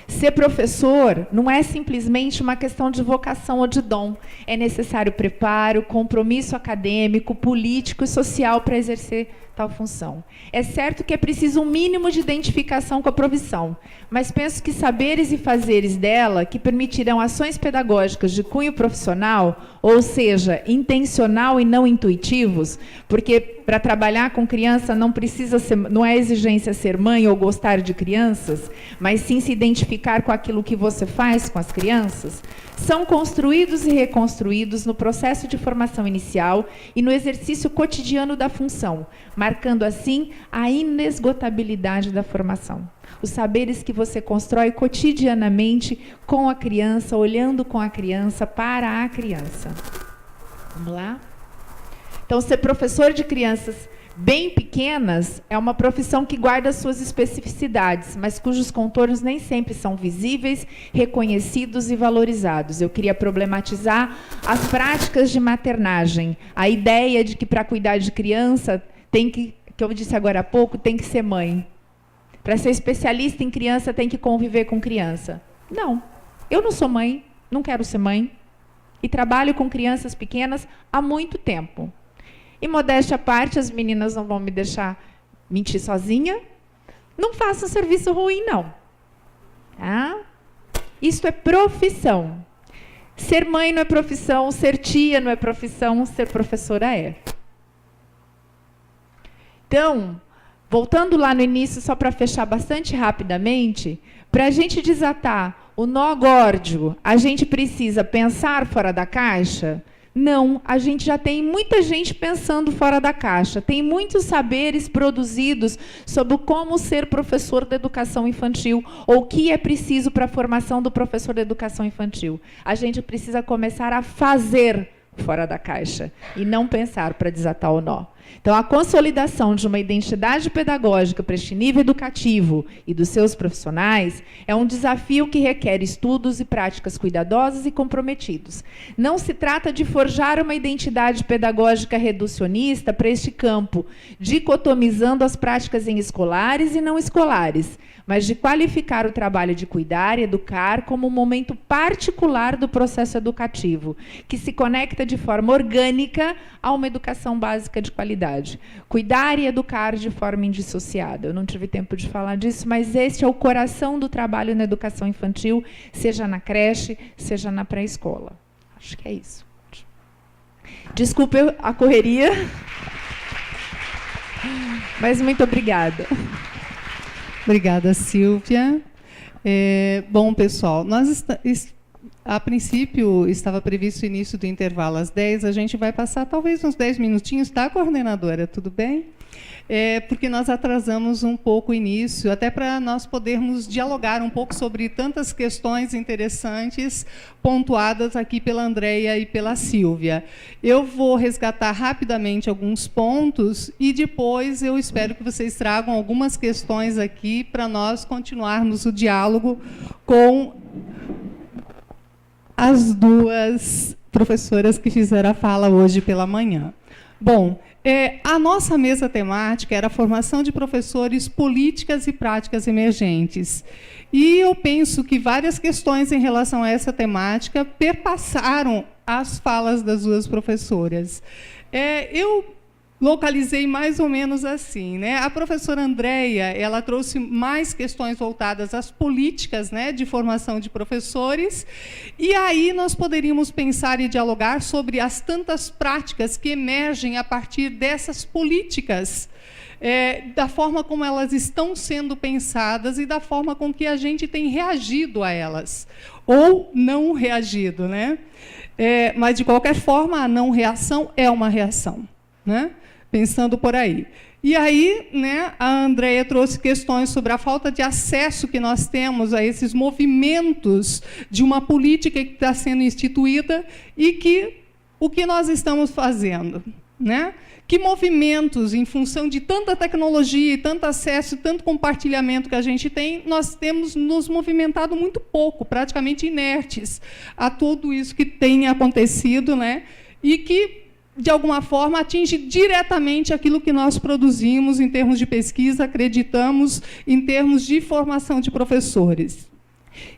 Ser professor não é simplesmente uma questão de vocação ou de dom. É necessário preparo, compromisso acadêmico, político e social para exercer tal função. É certo que é preciso um mínimo de identificação com a profissão, mas penso que saberes e fazeres dela, que permitirão ações pedagógicas de cunho profissional, ou seja, intencional e não intuitivos, porque para trabalhar com criança não é exigência ser mãe ou gostar de crianças, mas sim se identificar com aquilo que você faz com as crianças, são construídos e reconstruídos no processo de formação inicial e no exercício cotidiano da função, marcando assim a inesgotabilidade da formação. Os saberes que você constrói cotidianamente com a criança, olhando com a criança, para a criança. Vamos lá? Então, ser professor de crianças bem pequenas é uma profissão que guarda suas especificidades, mas cujos contornos nem sempre são visíveis, reconhecidos e valorizados. Eu queria problematizar as práticas de maternagem, a ideia de que para cuidar de criança que eu disse agora há pouco, tem que ser mãe. Para ser especialista em criança, tem que conviver com criança. Não, eu não sou mãe, não quero ser mãe, e trabalho com crianças pequenas há muito tempo. E, modéstia à parte, as meninas não vão me deixar mentir sozinha. Não faço um serviço ruim, não. Tá? Isso é profissão. Ser mãe não é profissão, ser tia não é profissão, ser professora é. Então, voltando lá no início, só para fechar bastante rapidamente, para a gente desatar o nó górdio, a gente precisa pensar fora da caixa? Não, a gente já tem muita gente pensando fora da caixa. Tem muitos saberes produzidos sobre como ser professor da educação infantil, ou o que é preciso para a formação do professor da educação infantil. A gente precisa começar a fazer fora da caixa e não pensar para desatar o nó. Então, a consolidação de uma identidade pedagógica para este nível educativo e dos seus profissionais é um desafio que requer estudos e práticas cuidadosas e comprometidos. Não se trata de forjar uma identidade pedagógica reducionista para este campo, dicotomizando as práticas em escolares e não escolares, mas de qualificar o trabalho de cuidar e educar como um momento particular do processo educativo, que se conecta de forma orgânica a uma educação básica de qualidade. Cuidar e educar de forma indissociada. Eu não tive tempo de falar disso, mas este é o coração do trabalho na educação infantil, seja na creche, seja na pré-escola. Acho que é isso. Desculpe a correria, mas muito obrigada. Obrigada, Silvia. Bom, pessoal, nós a princípio estava previsto o início do intervalo às 10, a gente vai passar talvez uns 10 minutinhos, tá, coordenadora? Tudo bem? Porque nós atrasamos um pouco o início, até para nós podermos dialogar um pouco sobre tantas questões interessantes pontuadas aqui pela Andréia e pela Silvia. Eu vou resgatar rapidamente alguns pontos e depois eu espero que vocês tragam algumas questões aqui para nós continuarmos o diálogo com as duas professoras que fizeram a fala hoje pela manhã. Bom, a nossa mesa temática era a formação de professores, políticas e práticas emergentes. E eu penso que várias questões em relação a essa temática perpassaram as falas das duas professoras. Eu localizei mais ou menos assim, né? A professora Andréia, ela trouxe mais questões voltadas às políticas, né, de formação de professores, e aí nós poderíamos pensar e dialogar sobre as tantas práticas que emergem a partir dessas políticas, da forma como elas estão sendo pensadas e da forma com que a gente tem reagido a elas, ou não reagido, né? Mas, de qualquer forma, a não reação é uma reação, né? Pensando por aí. E aí, né, a Andréia trouxe questões sobre a falta de acesso que nós temos a esses movimentos de uma política que está sendo instituída e que o que nós estamos fazendo, né? Que movimentos, em função de tanta tecnologia, e tanto acesso, e tanto compartilhamento que a gente tem, nós temos nos movimentado muito pouco, praticamente inertes a tudo isso que tem acontecido, né? E que, de alguma forma, atinge diretamente aquilo que nós produzimos em termos de pesquisa, acreditamos em termos de formação de professores.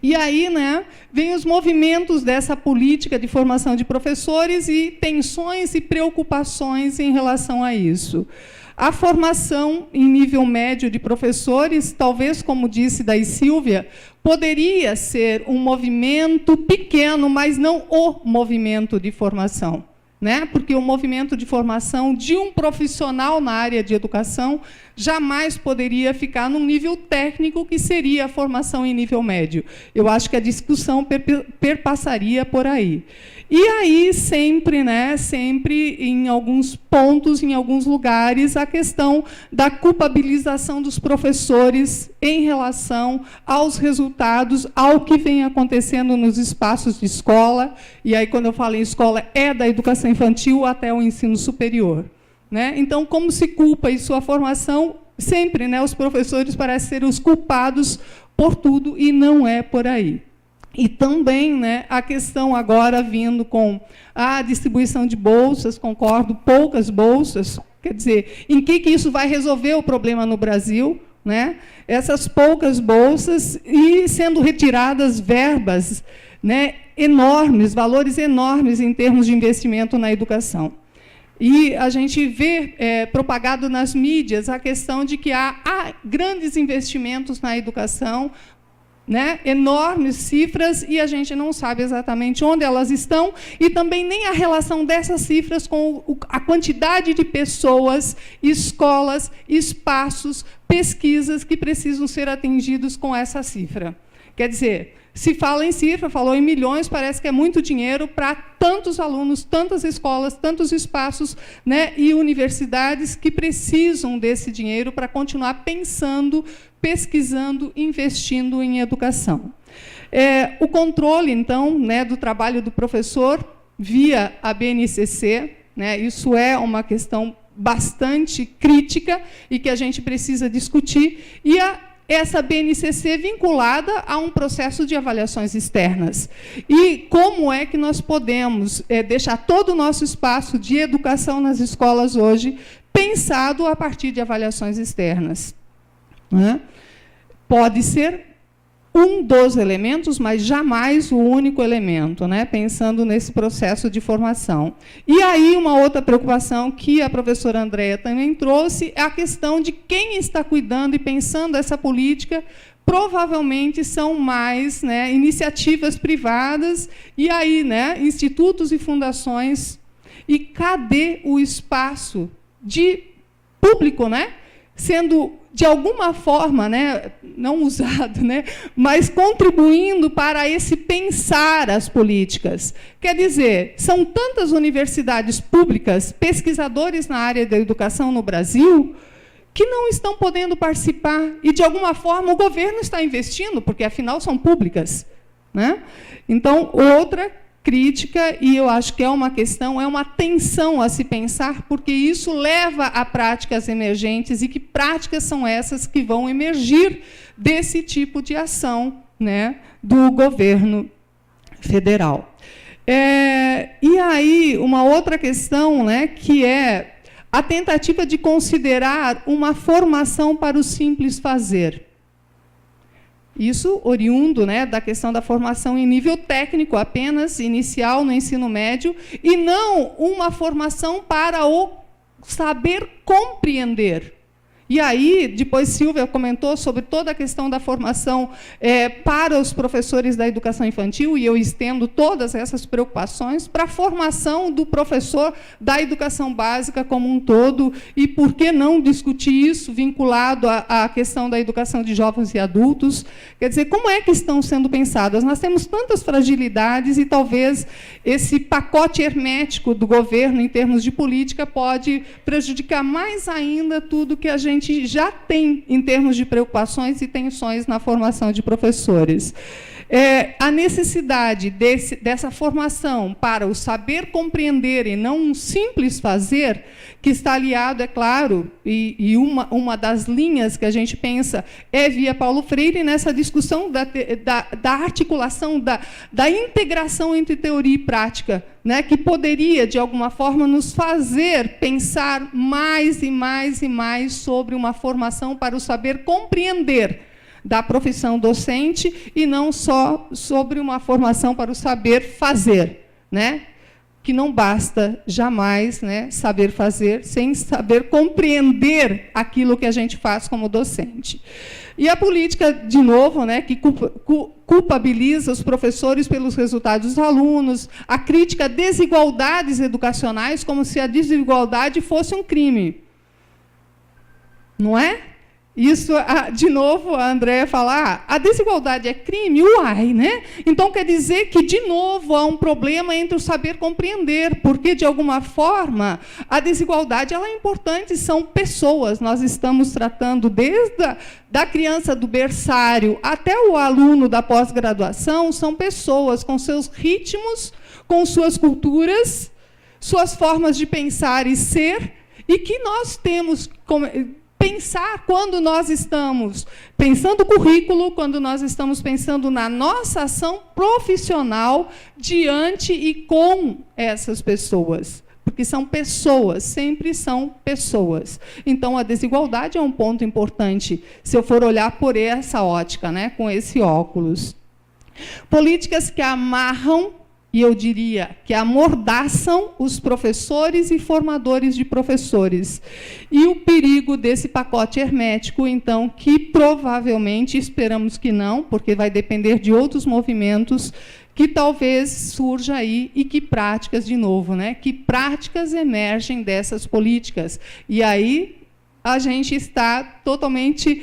E aí, né, vem os movimentos dessa política de formação de professores e tensões e preocupações em relação a isso. A formação em nível médio de professores, talvez, como disse daí Silvia, poderia ser um movimento pequeno, mas não o movimento de formação, né? Porque o movimento de formação de um profissional na área de educação jamais poderia ficar num nível técnico que seria a formação em nível médio. Eu acho que a discussão perpassaria por aí. E aí, sempre, né, sempre em alguns pontos, em alguns lugares, a questão da culpabilização dos professores em relação aos resultados, ao que vem acontecendo nos espaços de escola, e aí, quando eu falo em escola, é da educação infantil até o ensino superior, né? Então, como se culpa em sua formação, sempre, né, os professores parecem ser os culpados por tudo, e não é por aí. E também, né, a questão agora vindo com a distribuição de bolsas, concordo, poucas bolsas, quer dizer, em que isso vai resolver o problema no Brasil, né? Essas poucas bolsas e sendo retiradas verbas, né, enormes, valores enormes em termos de investimento na educação. E a gente vê propagado nas mídias a questão de que há grandes investimentos na educação, né, enormes cifras, e a gente não sabe exatamente onde elas estão, e também nem a relação dessas cifras com a quantidade de pessoas, escolas, espaços, pesquisas que precisam ser atingidos com essa cifra. Quer dizer, se fala em cifra, falou em milhões, parece que é muito dinheiro para tantos alunos, tantas escolas, tantos espaços, né, e universidades que precisam desse dinheiro para continuar pensando, pesquisando, investindo em educação. O controle, então, né, do trabalho do professor via a BNCC, né, isso é uma questão bastante crítica e que a gente precisa discutir, e essa BNCC vinculada a um processo de avaliações externas. E como é que nós podemos deixar todo o nosso espaço de educação nas escolas hoje pensado a partir de avaliações externas? Né? Pode ser um dos elementos, mas jamais o único elemento, né? Pensando nesse processo de formação. E aí, uma outra preocupação que a professora Andréa também trouxe é a questão de quem está cuidando e pensando essa política. Provavelmente são mais, né, iniciativas privadas, e aí, né, institutos e fundações. E cadê o espaço de público, né, sendo de alguma forma, né, não usado, né, mas contribuindo para esse pensar as políticas? Quer dizer, são tantas universidades públicas, pesquisadores na área da educação no Brasil, que não estão podendo participar, e, de alguma forma, o governo está investindo, porque, afinal, são públicas, né? Então, outra crítica, e eu acho que é uma questão, é uma tensão a se pensar, porque isso leva a práticas emergentes, e que práticas são essas que vão emergir desse tipo de ação, né, do governo federal. E aí, uma outra questão, né, que é a tentativa de considerar uma formação para o simples fazer. Isso oriundo, né, da questão da formação em nível técnico, apenas inicial no ensino médio, e não uma formação para o saber compreender. E aí, depois Silvia comentou sobre toda a questão da formação para os professores da educação infantil, e eu estendo todas essas preocupações para a formação do professor da educação básica como um todo, e por que não discutir isso vinculado à questão da educação de jovens e adultos? Quer dizer, como é que estão sendo pensadas? Nós temos tantas fragilidades, e talvez esse pacote hermético do governo em termos de política pode prejudicar mais ainda tudo que a gente já tem em termos de preocupações e tensões na formação de professores. A necessidade dessa formação para o saber compreender e não um simples fazer, que está aliado, é claro, e uma das linhas que a gente pensa é via Paulo Freire, nessa discussão da articulação, da integração entre teoria e prática, né, que poderia, de alguma forma, nos fazer pensar mais e mais e mais sobre uma formação para o saber compreender da profissão docente, e não só sobre uma formação para o saber fazer, né? Que não basta jamais, né, saber fazer sem saber compreender aquilo que a gente faz como docente. E a política, de novo, né, que culpabiliza os professores pelos resultados dos alunos, a crítica a desigualdades educacionais, como se a desigualdade fosse um crime. Não é? Isso, de novo, a Andréa fala, a desigualdade é crime? Uai, né? Então, quer dizer que, de novo, há um problema entre o saber compreender, porque, de alguma forma, a desigualdade ela é importante, são pessoas. Nós estamos tratando desde da criança do berçário até o aluno da pós-graduação, são pessoas com seus ritmos, com suas culturas, suas formas de pensar e ser, e que nós temos pensar quando nós estamos pensando o currículo, quando nós estamos pensando na nossa ação profissional diante e com essas pessoas. Porque são pessoas, sempre são pessoas. Então, a desigualdade é um ponto importante, se eu for olhar por essa ótica, né, com esse óculos. Políticas que amarram, e eu diria que amordaçam os professores e formadores de professores. E o perigo desse pacote hermético, então, que provavelmente, esperamos que não, porque vai depender de outros movimentos, que talvez surja aí, e que práticas, de novo, né, que práticas emergem dessas políticas. E aí a gente está totalmente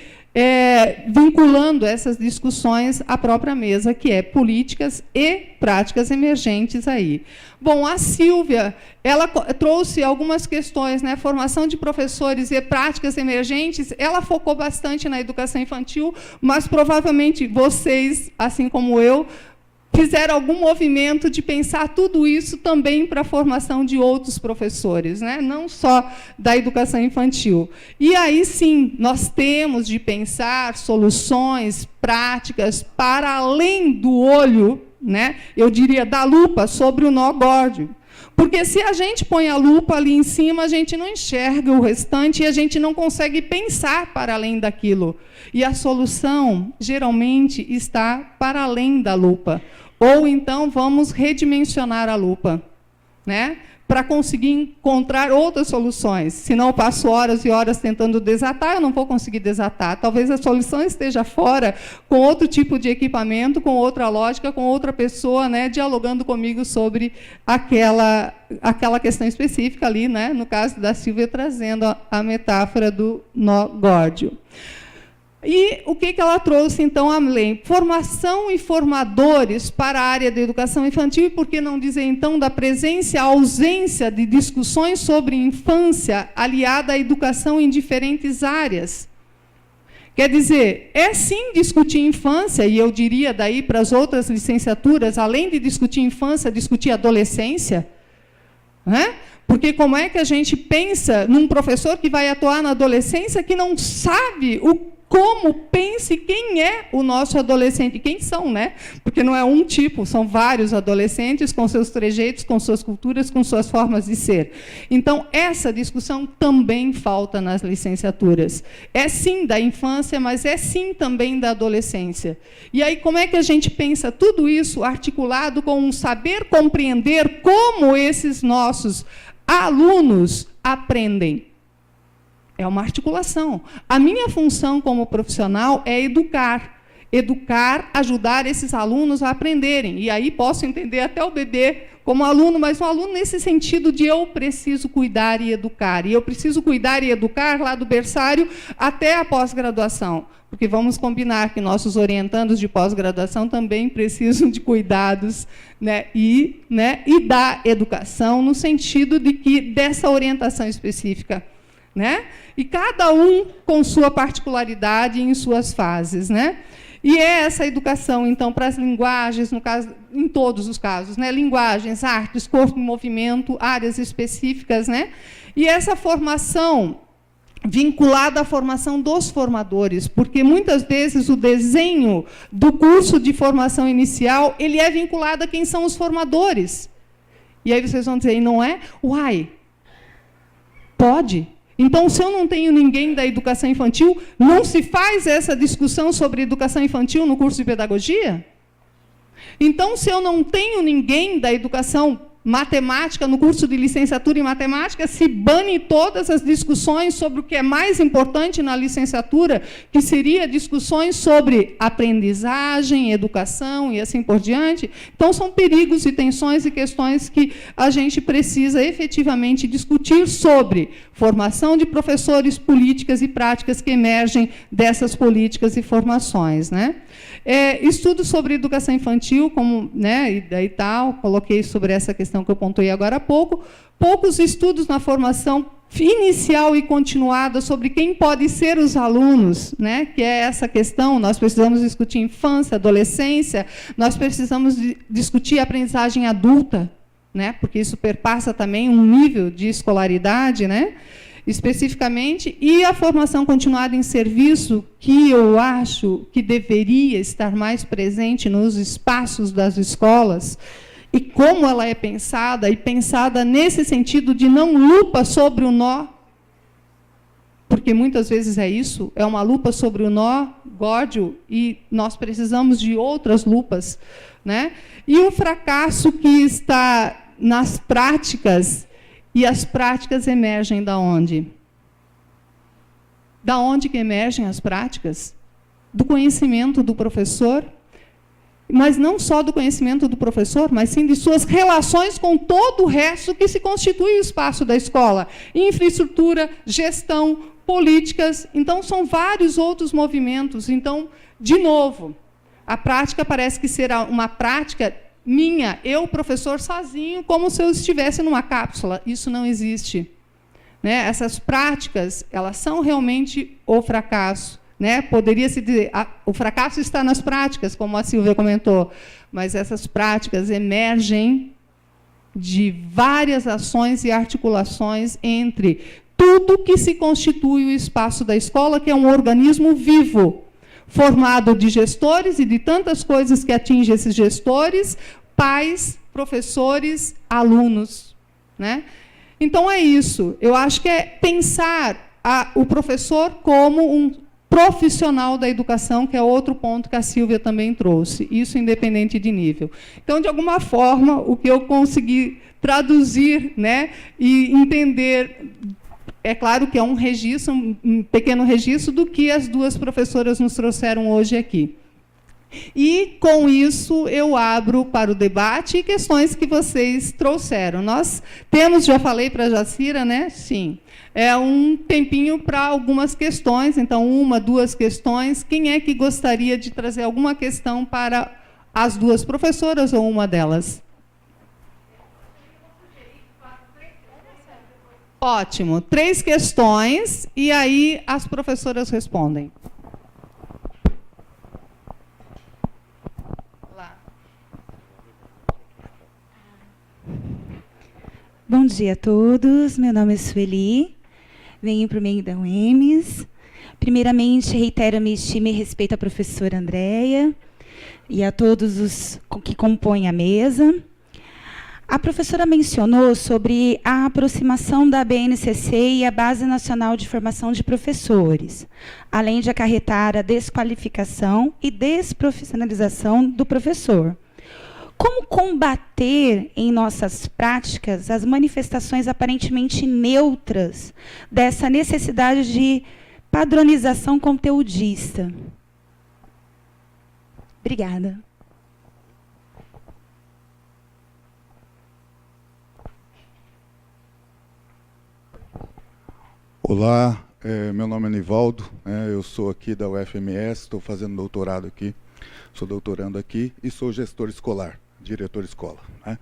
vinculando essas discussões à própria mesa, que é políticas e práticas emergentes aí. Bom, a Silvia, ela trouxe algumas questões, né, formação de professores e práticas emergentes, ela focou bastante na educação infantil, mas provavelmente vocês, assim como eu, fizeram algum movimento de pensar tudo isso também para a formação de outros professores, né? Não só da educação infantil. E aí, sim, nós temos de pensar soluções práticas para além do olho, né? Eu diria da lupa, sobre o nó górdio. Porque se a gente põe a lupa ali em cima, a gente não enxerga o restante e a gente não consegue pensar para além daquilo. E a solução, geralmente, está para além da lupa. Ou então vamos redimensionar a lupa, né? Para conseguir encontrar outras soluções. Senão eu passo horas e horas tentando desatar, eu não vou conseguir desatar. Talvez a solução esteja fora, com outro tipo de equipamento, com outra lógica, com outra pessoa, né, dialogando comigo sobre aquela questão específica ali, né, no caso da Silvia, trazendo a metáfora do nó górdio. E o que ela trouxe, então, além? Formação e formadores para a área da educação infantil, e por que não dizer, então, da presença e ausência de discussões sobre infância aliada à educação em diferentes áreas. Quer dizer, é sim discutir infância, e eu diria daí para as outras licenciaturas, além de discutir infância, discutir adolescência, né? Porque como é que a gente pensa num professor que vai atuar na adolescência que não sabe como pensa e quem é o nosso adolescente, quem são, né? Porque não é um tipo, são vários adolescentes com seus trejeitos, com suas culturas, com suas formas de ser. Então, essa discussão também falta nas licenciaturas. É sim da infância, mas é sim também da adolescência. E aí, como é que a gente pensa tudo isso articulado com um saber compreender como esses nossos alunos aprendem? É uma articulação. A minha função como profissional é educar. Educar, ajudar esses alunos a aprenderem. E aí posso entender até o bebê como aluno, mas um aluno nesse sentido de eu preciso cuidar e educar. E eu preciso cuidar e educar lá do berçário até a pós-graduação. Porque vamos combinar que nossos orientandos de pós-graduação também precisam de cuidados, né, e da educação, no sentido de que dessa orientação específica. Né? E cada um com sua particularidade em suas fases, né? E é essa educação, então, para as linguagens, no caso, em todos os casos, né? Linguagens, artes, corpo em movimento, áreas específicas, né? E essa formação vinculada à formação dos formadores, porque muitas vezes o desenho do curso de formação inicial ele é vinculado a quem são os formadores. E aí vocês vão dizer, e não é? Uai, pode. Então, se eu não tenho ninguém da educação infantil, não se faz essa discussão sobre educação infantil no curso de pedagogia? Então, se eu não tenho ninguém da educação matemática no curso de licenciatura em matemática, se bane todas as discussões sobre o que é mais importante na licenciatura, que seria discussões sobre aprendizagem, educação e assim por diante. Então, são perigos e tensões e questões que a gente precisa efetivamente discutir sobre formação de professores, políticas e práticas que emergem dessas políticas e formações, né? Estudos sobre educação infantil, como, né, e daí tal, coloquei sobre essa questão que eu pontuei agora há pouco, poucos estudos na formação inicial e continuada sobre quem podem ser os alunos, né, que é essa questão, nós precisamos discutir infância, adolescência, nós precisamos discutir aprendizagem adulta, né, porque isso perpassa também um nível de escolaridade, né, especificamente, e a formação continuada em serviço, que eu acho que deveria estar mais presente nos espaços das escolas, e como ela é pensada, e pensada nesse sentido de não lupa sobre o nó, porque muitas vezes é isso, é uma lupa sobre o nó górdio, e nós precisamos de outras lupas, né? E um fracasso que está nas práticas. E as práticas emergem da onde? Da onde que emergem as práticas? Do conhecimento do professor, mas não só do conhecimento do professor, mas sim de suas relações com todo o resto que se constitui o espaço da escola. Infraestrutura, gestão, políticas. Então, são vários outros movimentos. Então, de novo, a prática parece que será uma prática minha, eu, professor, sozinho, como se eu estivesse numa cápsula. Isso não existe. Né? Essas práticas, elas são realmente o fracasso. Né? Poderia-se dizer, o fracasso está nas práticas, como a Silvia comentou, mas essas práticas emergem de várias ações e articulações entre tudo que se constitui o espaço da escola, que é um organismo vivo, formado de gestores e de tantas coisas que atingem esses gestores, pais, professores, alunos. né? Então, é isso. Eu acho que é pensar o professor como um profissional da educação, que é outro ponto que a Sílvia também trouxe, isso independente de nível. Então, de alguma forma, o que eu consegui traduzir, né, e entender, é claro que é um registro, um pequeno registro do que as duas professoras nos trouxeram hoje aqui. E, com isso, eu abro para o debate e questões que vocês trouxeram. Nós temos, já falei para a Jacira, né? Sim, é um tempinho para algumas questões, então, 1, 2 questões. Quem é que gostaria de trazer alguma questão para as duas professoras ou uma delas? Ótimo, 3 questões, e aí as professoras respondem. Bom dia a todos, meu nome é Sueli, venho por meio da UEMS. Primeiramente, reitero a minha estima e respeito à professora Andréia e a todos os que compõem a mesa. A professora mencionou sobre a aproximação da BNCC e a Base Nacional de Formação de Professores, além de acarretar a desqualificação e desprofissionalização do professor. Como combater em nossas práticas as manifestações aparentemente neutras dessa necessidade de padronização conteudista? Obrigada. Olá, meu nome é Nivaldo, eu sou aqui da UFMS, estou fazendo doutorado aqui, sou doutorando aqui e sou gestor escolar, diretor escola, né?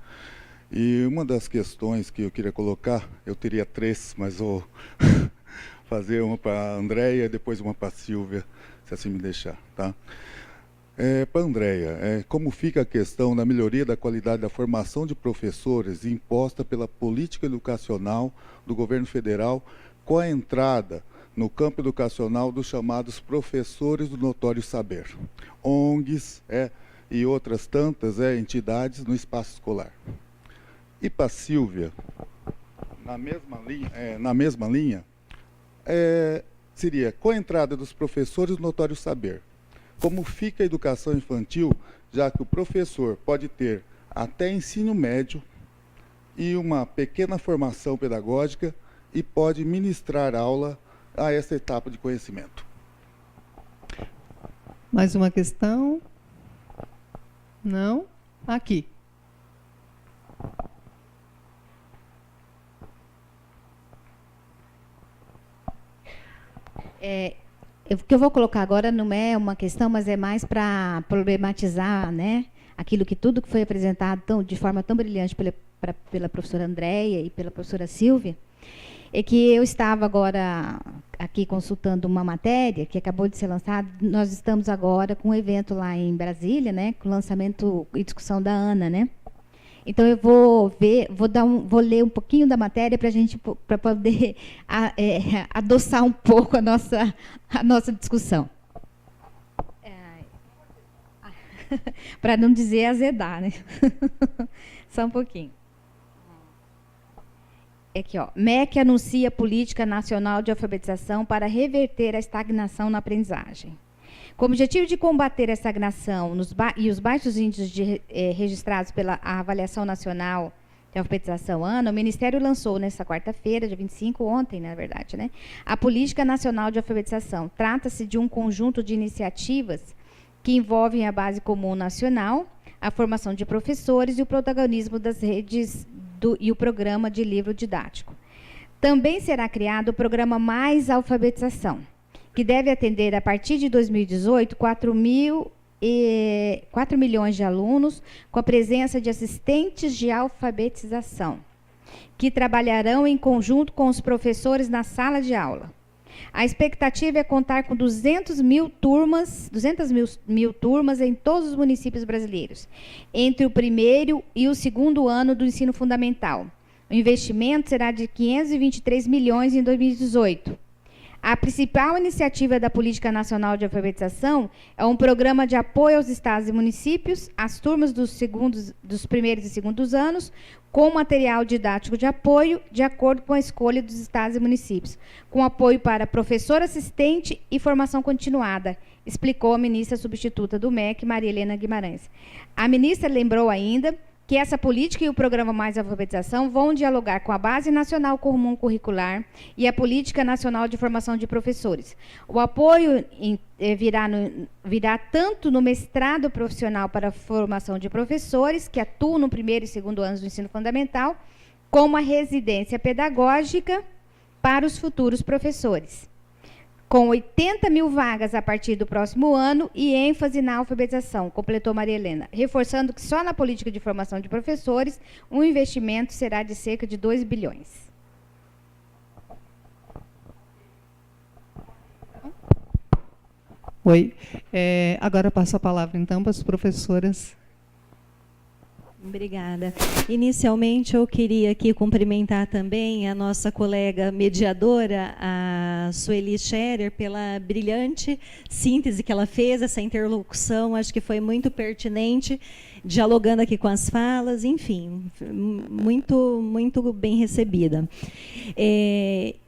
E uma das questões que eu queria colocar, eu teria 3, mas vou fazer uma para a Andréia e depois uma para a Sílvia, se assim me deixar, tá? Para a Andréia, como fica a questão da melhoria da qualidade da formação de professores imposta pela política educacional do governo federal com a entrada no campo educacional dos chamados professores do notório saber, ONGs e outras tantas entidades no espaço escolar. E para a Sílvia, na mesma linha, seria, com a entrada dos professores do notório saber, como fica a educação infantil, já que o professor pode ter até ensino médio e uma pequena formação pedagógica e pode ministrar aula a essa etapa de conhecimento. Mais uma questão? Não? Aqui. O que eu vou colocar agora não é uma questão, mas é mais para problematizar, né, aquilo que tudo que foi apresentado de forma tão brilhante pela professora Andréia e pela professora Sílvia, é que eu estava agora aqui consultando uma matéria que acabou de ser lançada. Nós estamos agora com um evento lá em Brasília, né, com o lançamento e discussão da ANA, né? Então eu vou ler um pouquinho da matéria para poder adoçar um pouco a nossa discussão. Para não dizer azedar, né? Só um pouquinho. Aqui, ó. MEC anuncia Política Nacional de Alfabetização para reverter a estagnação na aprendizagem. Com o objetivo de combater a estagnação e os baixos índices registrados pela Avaliação Nacional de Alfabetização ANA, o Ministério lançou nesta quarta-feira, dia 25, ontem, na verdade, né, a Política Nacional de Alfabetização. Trata-se de um conjunto de iniciativas que envolvem a Base Comum Nacional, a formação de professores e o protagonismo das redes e o programa de livro didático. Também será criado o programa Mais Alfabetização, que deve atender, a partir de 2018, 4 milhões de alunos, com a presença de assistentes de alfabetização, que trabalharão em conjunto com os professores na sala de aula. A expectativa é contar com 200 mil turmas em todos os municípios brasileiros, entre o primeiro e o segundo ano do ensino fundamental. O investimento será de 523 milhões em 2018. A principal iniciativa da Política Nacional de Alfabetização é um programa de apoio aos estados e municípios, às turmas dos primeiros e segundos anos, com material didático de apoio, de acordo com a escolha dos estados e municípios, com apoio para professor assistente e formação continuada, explicou a ministra substituta do MEC, Maria Helena Guimarães. A ministra lembrou ainda que essa política e o programa Mais Alfabetização vão dialogar com a Base Nacional Comum Curricular e a Política Nacional de Formação de Professores. O apoio virá tanto no mestrado profissional para a formação de professores, que atuam no primeiro e segundo anos do ensino fundamental, como a residência pedagógica para os futuros professores, com 80 mil vagas a partir do próximo ano e ênfase na alfabetização, completou Maria Helena, reforçando que só na política de formação de professores o investimento será de cerca de 2 bilhões. Oi. Agora passo a palavra, então, para as professoras. Obrigada. Inicialmente, eu queria aqui cumprimentar também a nossa colega mediadora, a Sueli Scherer, pela brilhante síntese que ela fez, essa interlocução, acho que foi muito pertinente, dialogando aqui com as falas, enfim, muito, muito bem recebida.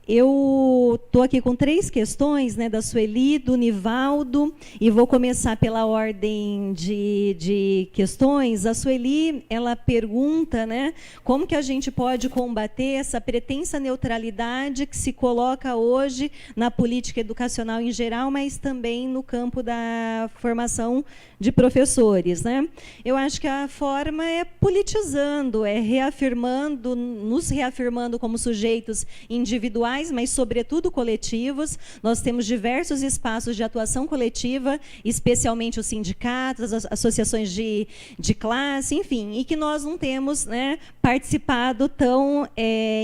Eu estou aqui com 3 questões, né, da Sueli, do Nivaldo, e vou começar pela ordem de questões. A Sueli, ela pergunta, né, como que a gente pode combater essa pretensa neutralidade que se coloca hoje na política educacional em geral, mas também no campo da formação de professores, né? Eu acho que a forma é politizando, é reafirmando, nos reafirmando como sujeitos individuais, mas, sobretudo, coletivos. Nós temos diversos espaços de atuação coletiva, especialmente os sindicatos, as associações de classe, enfim, e que nós não temos, né, participado tão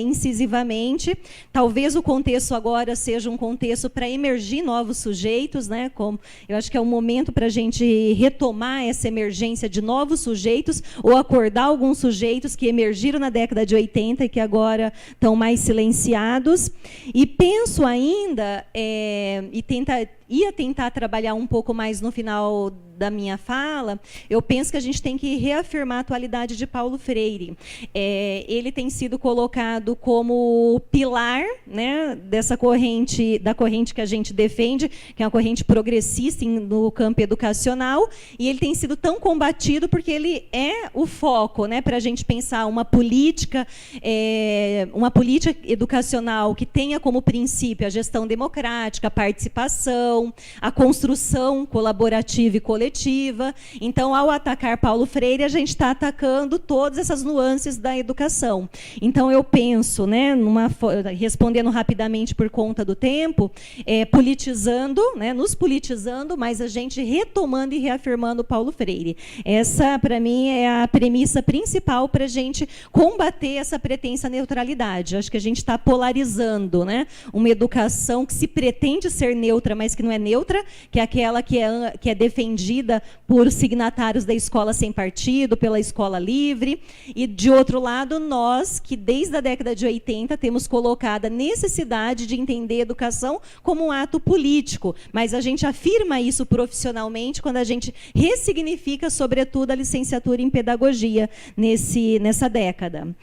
incisivamente. Talvez o contexto agora seja um contexto para emergir novos sujeitos, né, como eu acho que é um momento para a gente retomar essa emergência de novos sujeitos, ou acordar alguns sujeitos que emergiram na década de 80 e que agora estão mais silenciados. E penso ainda, ia tentar trabalhar um pouco mais no final da minha fala, eu penso que a gente tem que reafirmar a atualidade de Paulo Freire. Ele tem sido colocado como pilar, né, da corrente que a gente defende, que é uma corrente progressista no campo educacional, e ele tem sido tão combatido porque ele é o foco, né, para a gente pensar uma política educacional que tenha como princípio a gestão democrática, a participação, a construção colaborativa e coletiva. Então, ao atacar Paulo Freire, a gente está atacando todas essas nuances da educação. Então, eu penso, né, respondendo rapidamente por conta do tempo, politizando, né, nos politizando, mas a gente retomando e reafirmando Paulo Freire. Essa, para mim, é a premissa principal para a gente combater essa pretensa neutralidade. Acho que a gente está polarizando, né, uma educação que se pretende ser neutra, mas que não é neutra, que é aquela que é defendida por signatários da escola sem partido, pela escola livre, e, de outro lado, nós, que desde a década de 80 temos colocado a necessidade de entender a educação como um ato político, mas a gente afirma isso profissionalmente quando a gente ressignifica, sobretudo, a licenciatura em pedagogia nessa década.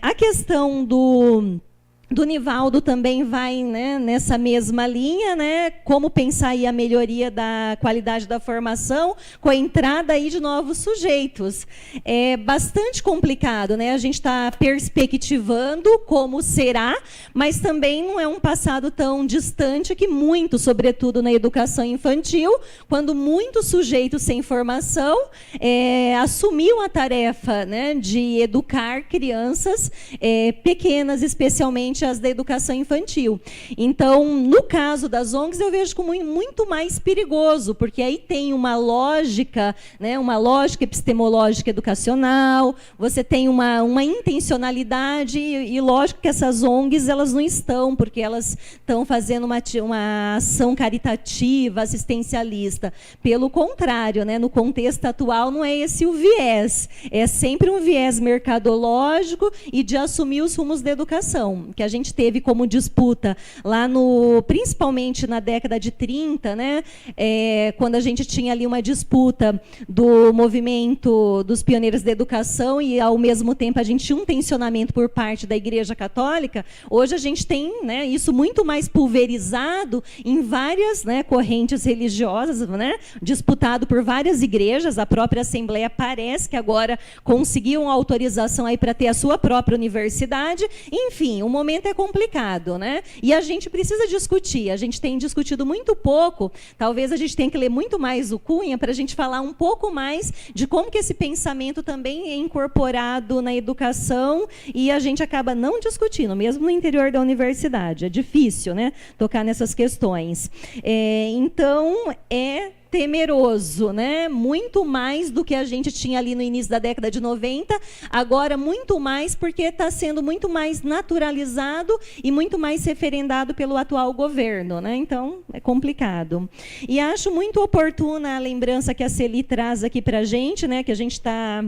A questão do Nivaldo também vai, né, nessa mesma linha, né, como pensar aí a melhoria da qualidade da formação com a entrada aí de novos sujeitos. É bastante complicado, né? A gente está perspectivando como será, mas também não é um passado tão distante que muito, sobretudo na educação infantil, quando muitos sujeitos sem formação assumiam a tarefa, né, de educar crianças pequenas, especialmente as da educação infantil. Então, no caso das ONGs, eu vejo como muito mais perigoso, porque aí tem uma lógica, né, uma lógica epistemológica educacional, você tem uma intencionalidade, e lógico que essas ONGs elas não estão, porque elas estão fazendo uma ação caritativa, assistencialista. Pelo contrário, né, no contexto atual, não é esse o viés, é sempre um viés mercadológico e de assumir os rumos da educação, que a gente teve como disputa lá principalmente na década de 30, né, quando a gente tinha ali uma disputa do movimento dos pioneiros da educação e, ao mesmo tempo, a gente tinha um tensionamento por parte da Igreja Católica. Hoje a gente tem, né, isso muito mais pulverizado em várias, né, correntes religiosas, né, disputado por várias igrejas. A própria Assembleia parece que agora conseguiu uma autorização aí para ter a sua própria universidade. Enfim, o momento é complicado, né? E a gente precisa discutir. A gente tem discutido muito pouco. Talvez a gente tenha que ler muito mais o Cunha para a gente falar um pouco mais de como que esse pensamento também é incorporado na educação, e a gente acaba não discutindo, mesmo no interior da universidade. É difícil, né, tocar nessas questões. Então, é temeroso, né? Muito mais do que a gente tinha ali no início da década de 90, agora muito mais, porque está sendo muito mais naturalizado e muito mais referendado pelo atual governo, né? Então, é complicado. E acho muito oportuna a lembrança que a Celi traz aqui para a gente, né? Que a gente está,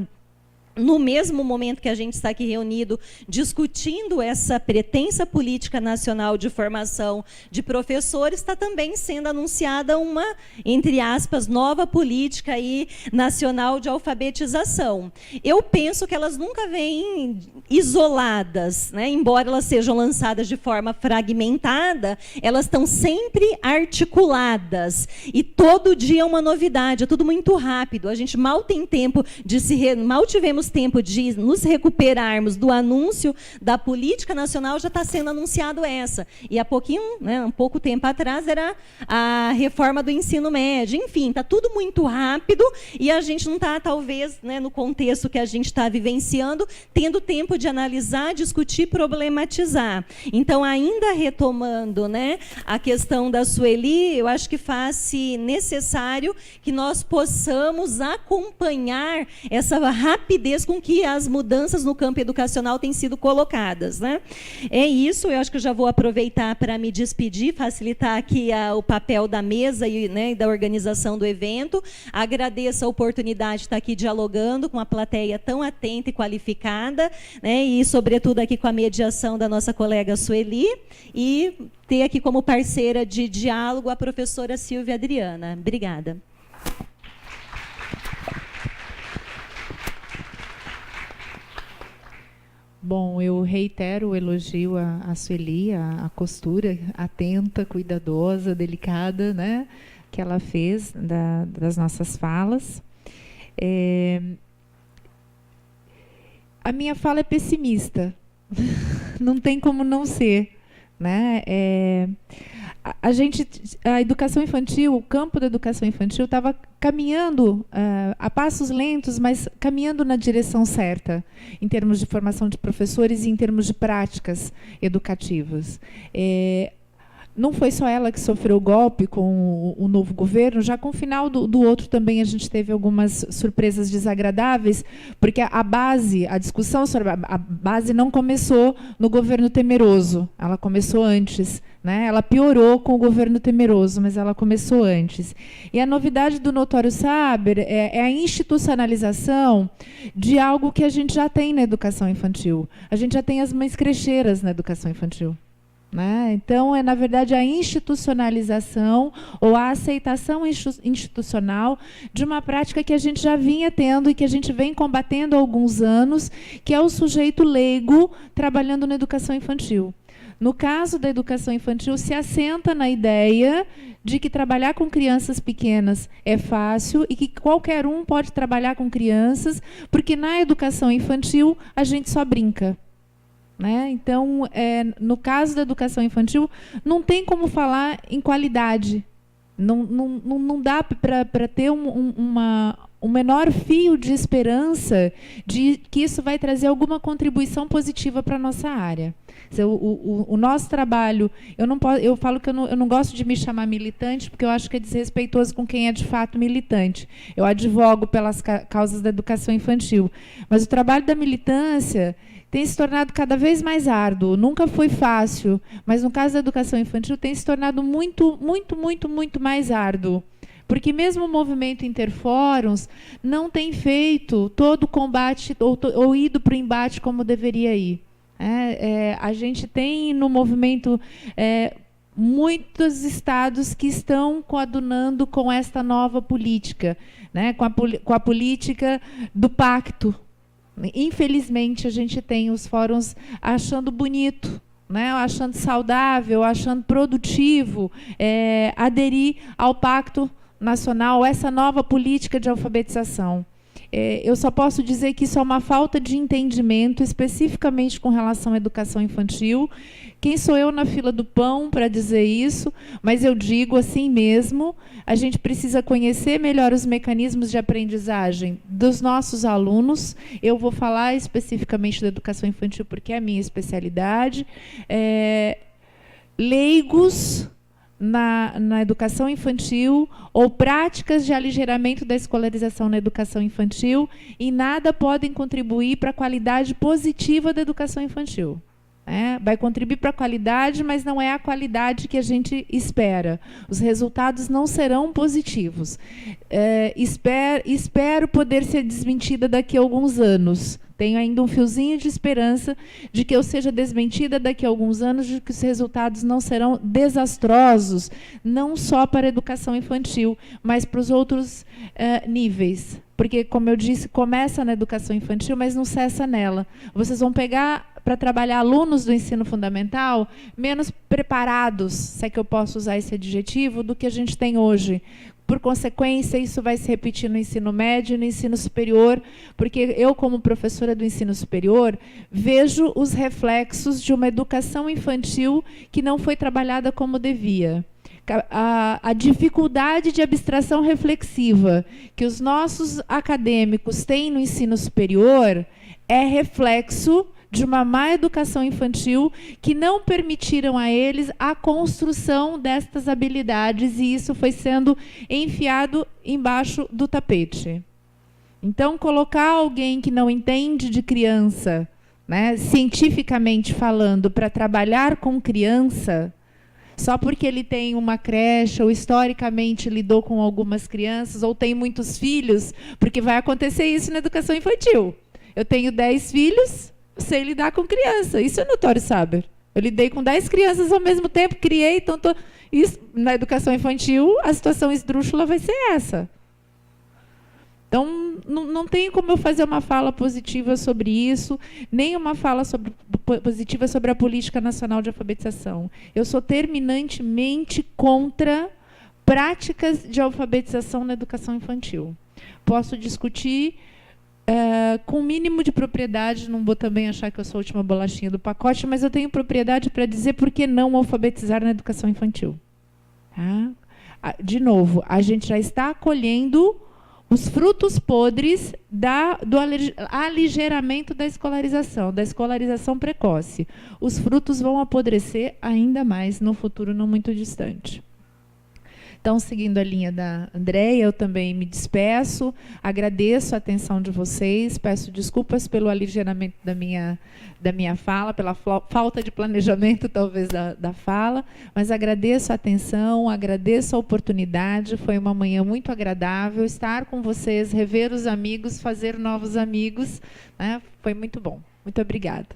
no mesmo momento que a gente está aqui reunido, discutindo essa pretensa política nacional de formação de professores, está também sendo anunciada uma, entre aspas, nova política aí nacional de alfabetização. Eu penso que elas nunca vêm isoladas, né? Embora elas sejam lançadas de forma fragmentada, elas estão sempre articuladas. E todo dia é uma novidade, é tudo muito rápido. A gente mal tem tempo de mal tivemos tempo de nos recuperarmos do anúncio da política nacional, já está sendo anunciado essa. E há pouquinho, né, um pouco tempo atrás, era a reforma do ensino médio. Enfim, está tudo muito rápido e a gente não está, talvez, né, no contexto que a gente está vivenciando, tendo tempo de analisar, discutir, problematizar. Então, ainda retomando, né, a questão da Sueli, eu acho que faz-se necessário que nós possamos acompanhar essa rapidez com que as mudanças no campo educacional têm sido colocadas, né? É isso, eu acho que eu já vou aproveitar para me despedir, facilitar aqui o papel da mesa e, né, da organização do evento. Agradeço a oportunidade de estar aqui dialogando com uma plateia tão atenta e qualificada, né, e, sobretudo, aqui com a mediação da nossa colega Sueli, e ter aqui como parceira de diálogo a professora Silvia Adriana. Obrigada. Bom, eu reitero o elogio à Sueli, a costura atenta, cuidadosa, delicada, né, que ela fez das nossas falas. A minha fala é pessimista, não tem como não ser, né? A educação infantil, o campo da educação infantil estava caminhando a passos lentos, mas caminhando na direção certa, em termos de formação de professores e em termos de práticas educativas. Não foi só ela que sofreu o golpe com o novo governo, já com o final do outro também a gente teve algumas surpresas desagradáveis, porque a discussão sobre a base não começou no governo Temeroso, ela começou antes, né? Ela piorou com o governo Temeroso, mas ela começou antes. E a novidade do Notório Saber é a institucionalização de algo que a gente já tem na educação infantil. A gente já tem as mães crecheiras na educação infantil, né? Então, na verdade, a institucionalização ou a aceitação institucional de uma prática que a gente já vinha tendo e que a gente vem combatendo há alguns anos, que é o sujeito leigo trabalhando na educação infantil. No caso da educação infantil, se assenta na ideia de que trabalhar com crianças pequenas é fácil e que qualquer um pode trabalhar com crianças, porque na educação infantil a gente só brinca, né? Então, no caso da educação infantil, não tem como falar em qualidade. Não dá para ter um menor fio de esperança de que isso vai trazer alguma contribuição positiva para a nossa área. O nosso trabalho, eu falo que eu não gosto de me chamar militante, porque eu acho que é desrespeitoso com quem é de fato militante. Eu advogo pelas causas da educação infantil. Mas o trabalho da militância tem se tornado cada vez mais árduo. Nunca foi fácil, mas no caso da educação infantil tem se tornado muito, muito, muito, muito mais árduo. Porque mesmo o movimento Interfóruns não tem feito todo o combate ou ido para o embate como deveria ir, A gente tem no movimento muitos estados que estão coadunando com esta nova política, né, com a política do pacto. Infelizmente, a gente tem os fóruns achando bonito, né, achando saudável, achando produtivo aderir ao Pacto Nacional, essa nova política de alfabetização. Eu só posso dizer que isso é uma falta de entendimento, especificamente com relação à educação infantil. Quem sou eu na fila do pão para dizer isso? Mas eu digo assim mesmo, a gente precisa conhecer melhor os mecanismos de aprendizagem dos nossos alunos. Eu vou falar especificamente da educação infantil, porque é a minha especialidade. Leigos na educação infantil ou práticas de aligeiramento da escolarização na educação infantil em nada podem contribuir para a qualidade positiva da educação infantil. Vai contribuir para a qualidade, mas não é a qualidade que a gente espera. Os resultados não serão positivos. Espero poder ser desmentida daqui a alguns anos. Tenho ainda um fiozinho de esperança de que eu seja desmentida daqui a alguns anos, de que os resultados não serão desastrosos, não só para a educação infantil, mas para os outros níveis. Porque, como eu disse, começa na educação infantil, mas não cessa nela. Vocês vão pegar para trabalhar alunos do ensino fundamental menos preparados, se é que eu posso usar esse adjetivo, do que a gente tem hoje. Por consequência, isso vai se repetir no ensino médio e no ensino superior, porque eu, como professora do ensino superior, vejo os reflexos de uma educação infantil que não foi trabalhada como devia. A dificuldade de abstração reflexiva que os nossos acadêmicos têm no ensino superior é reflexo de uma má educação infantil que não permitiram a eles a construção destas habilidades, e isso foi sendo enfiado embaixo do tapete. Então, colocar alguém que não entende de criança, né, cientificamente falando, para trabalhar com criança, só porque ele tem uma creche ou historicamente lidou com algumas crianças ou tem muitos filhos, porque vai acontecer isso na educação infantil. Eu tenho 10 filhos, sei lidar com criança. Isso é notório saber. Eu lidei com 10 crianças ao mesmo tempo, criei, então isso, na educação infantil, a situação esdrúxula vai ser essa. Então, não tem como eu fazer uma fala positiva sobre isso, nem uma fala positiva sobre a Política Nacional de Alfabetização. Eu sou terminantemente contra práticas de alfabetização na educação infantil. Posso discutir com o mínimo de propriedade, não vou também achar que eu sou a última bolachinha do pacote, mas eu tenho propriedade para dizer por que não alfabetizar na educação infantil. De novo, a gente já está colhendo os frutos podres do aligeiramento da escolarização precoce. Os frutos vão apodrecer ainda mais no futuro não muito distante. Então, seguindo a linha da Andréia, eu também me despeço, agradeço a atenção de vocês, peço desculpas pelo aligeiramento da minha fala, pela falta de planejamento, talvez, da fala, mas agradeço a atenção, agradeço a oportunidade, foi uma manhã muito agradável estar com vocês, rever os amigos, fazer novos amigos, né? Foi muito bom. Muito obrigada.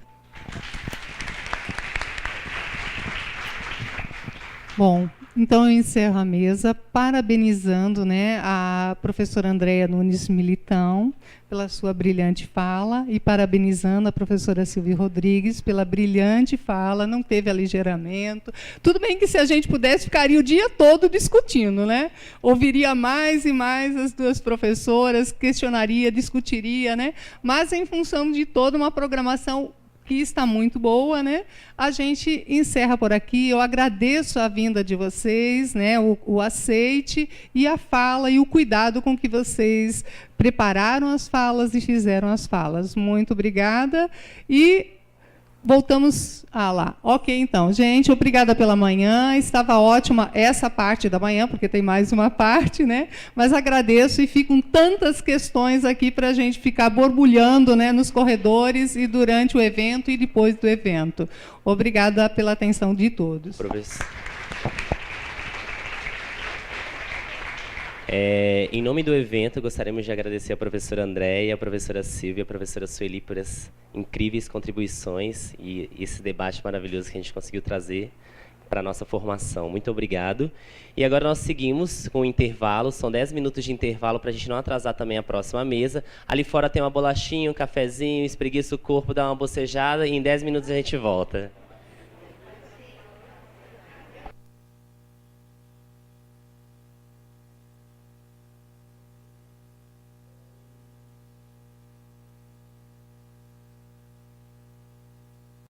Bom, então eu encerro a mesa parabenizando, né, a professora Andréia Nunes Militão pela sua brilhante fala e parabenizando a professora Silvia Rodrigues pela brilhante fala, não teve aligeiramento. Tudo bem que se a gente pudesse, ficaria o dia todo discutindo, né? Ouviria mais e mais as duas professoras, questionaria, discutiria, né? Mas em função de toda uma programação que está muito boa, né? A gente encerra por aqui. Eu agradeço a vinda de vocês, né? O aceite e a fala e o cuidado com que vocês prepararam as falas e fizeram as falas. Muito obrigada. E voltamos lá. Ok, então, gente, obrigada pela manhã. Estava ótima essa parte da manhã, porque tem mais uma parte, né? Mas agradeço e ficam tantas questões aqui para a gente ficar borbulhando, né, nos corredores e durante o evento e depois do evento. Obrigada pela atenção de todos. Professor. Em nome do evento, gostaríamos de agradecer a professora Andréia, a professora Silvia, a professora Sueli por as incríveis contribuições e esse debate maravilhoso que a gente conseguiu trazer para a nossa formação. Muito obrigado. E agora nós seguimos com o intervalo, são 10 minutos de intervalo para a gente não atrasar também a próxima mesa. Ali fora tem uma bolachinha, um cafezinho, espreguiça o corpo, dá uma bocejada e em 10 minutos a gente volta.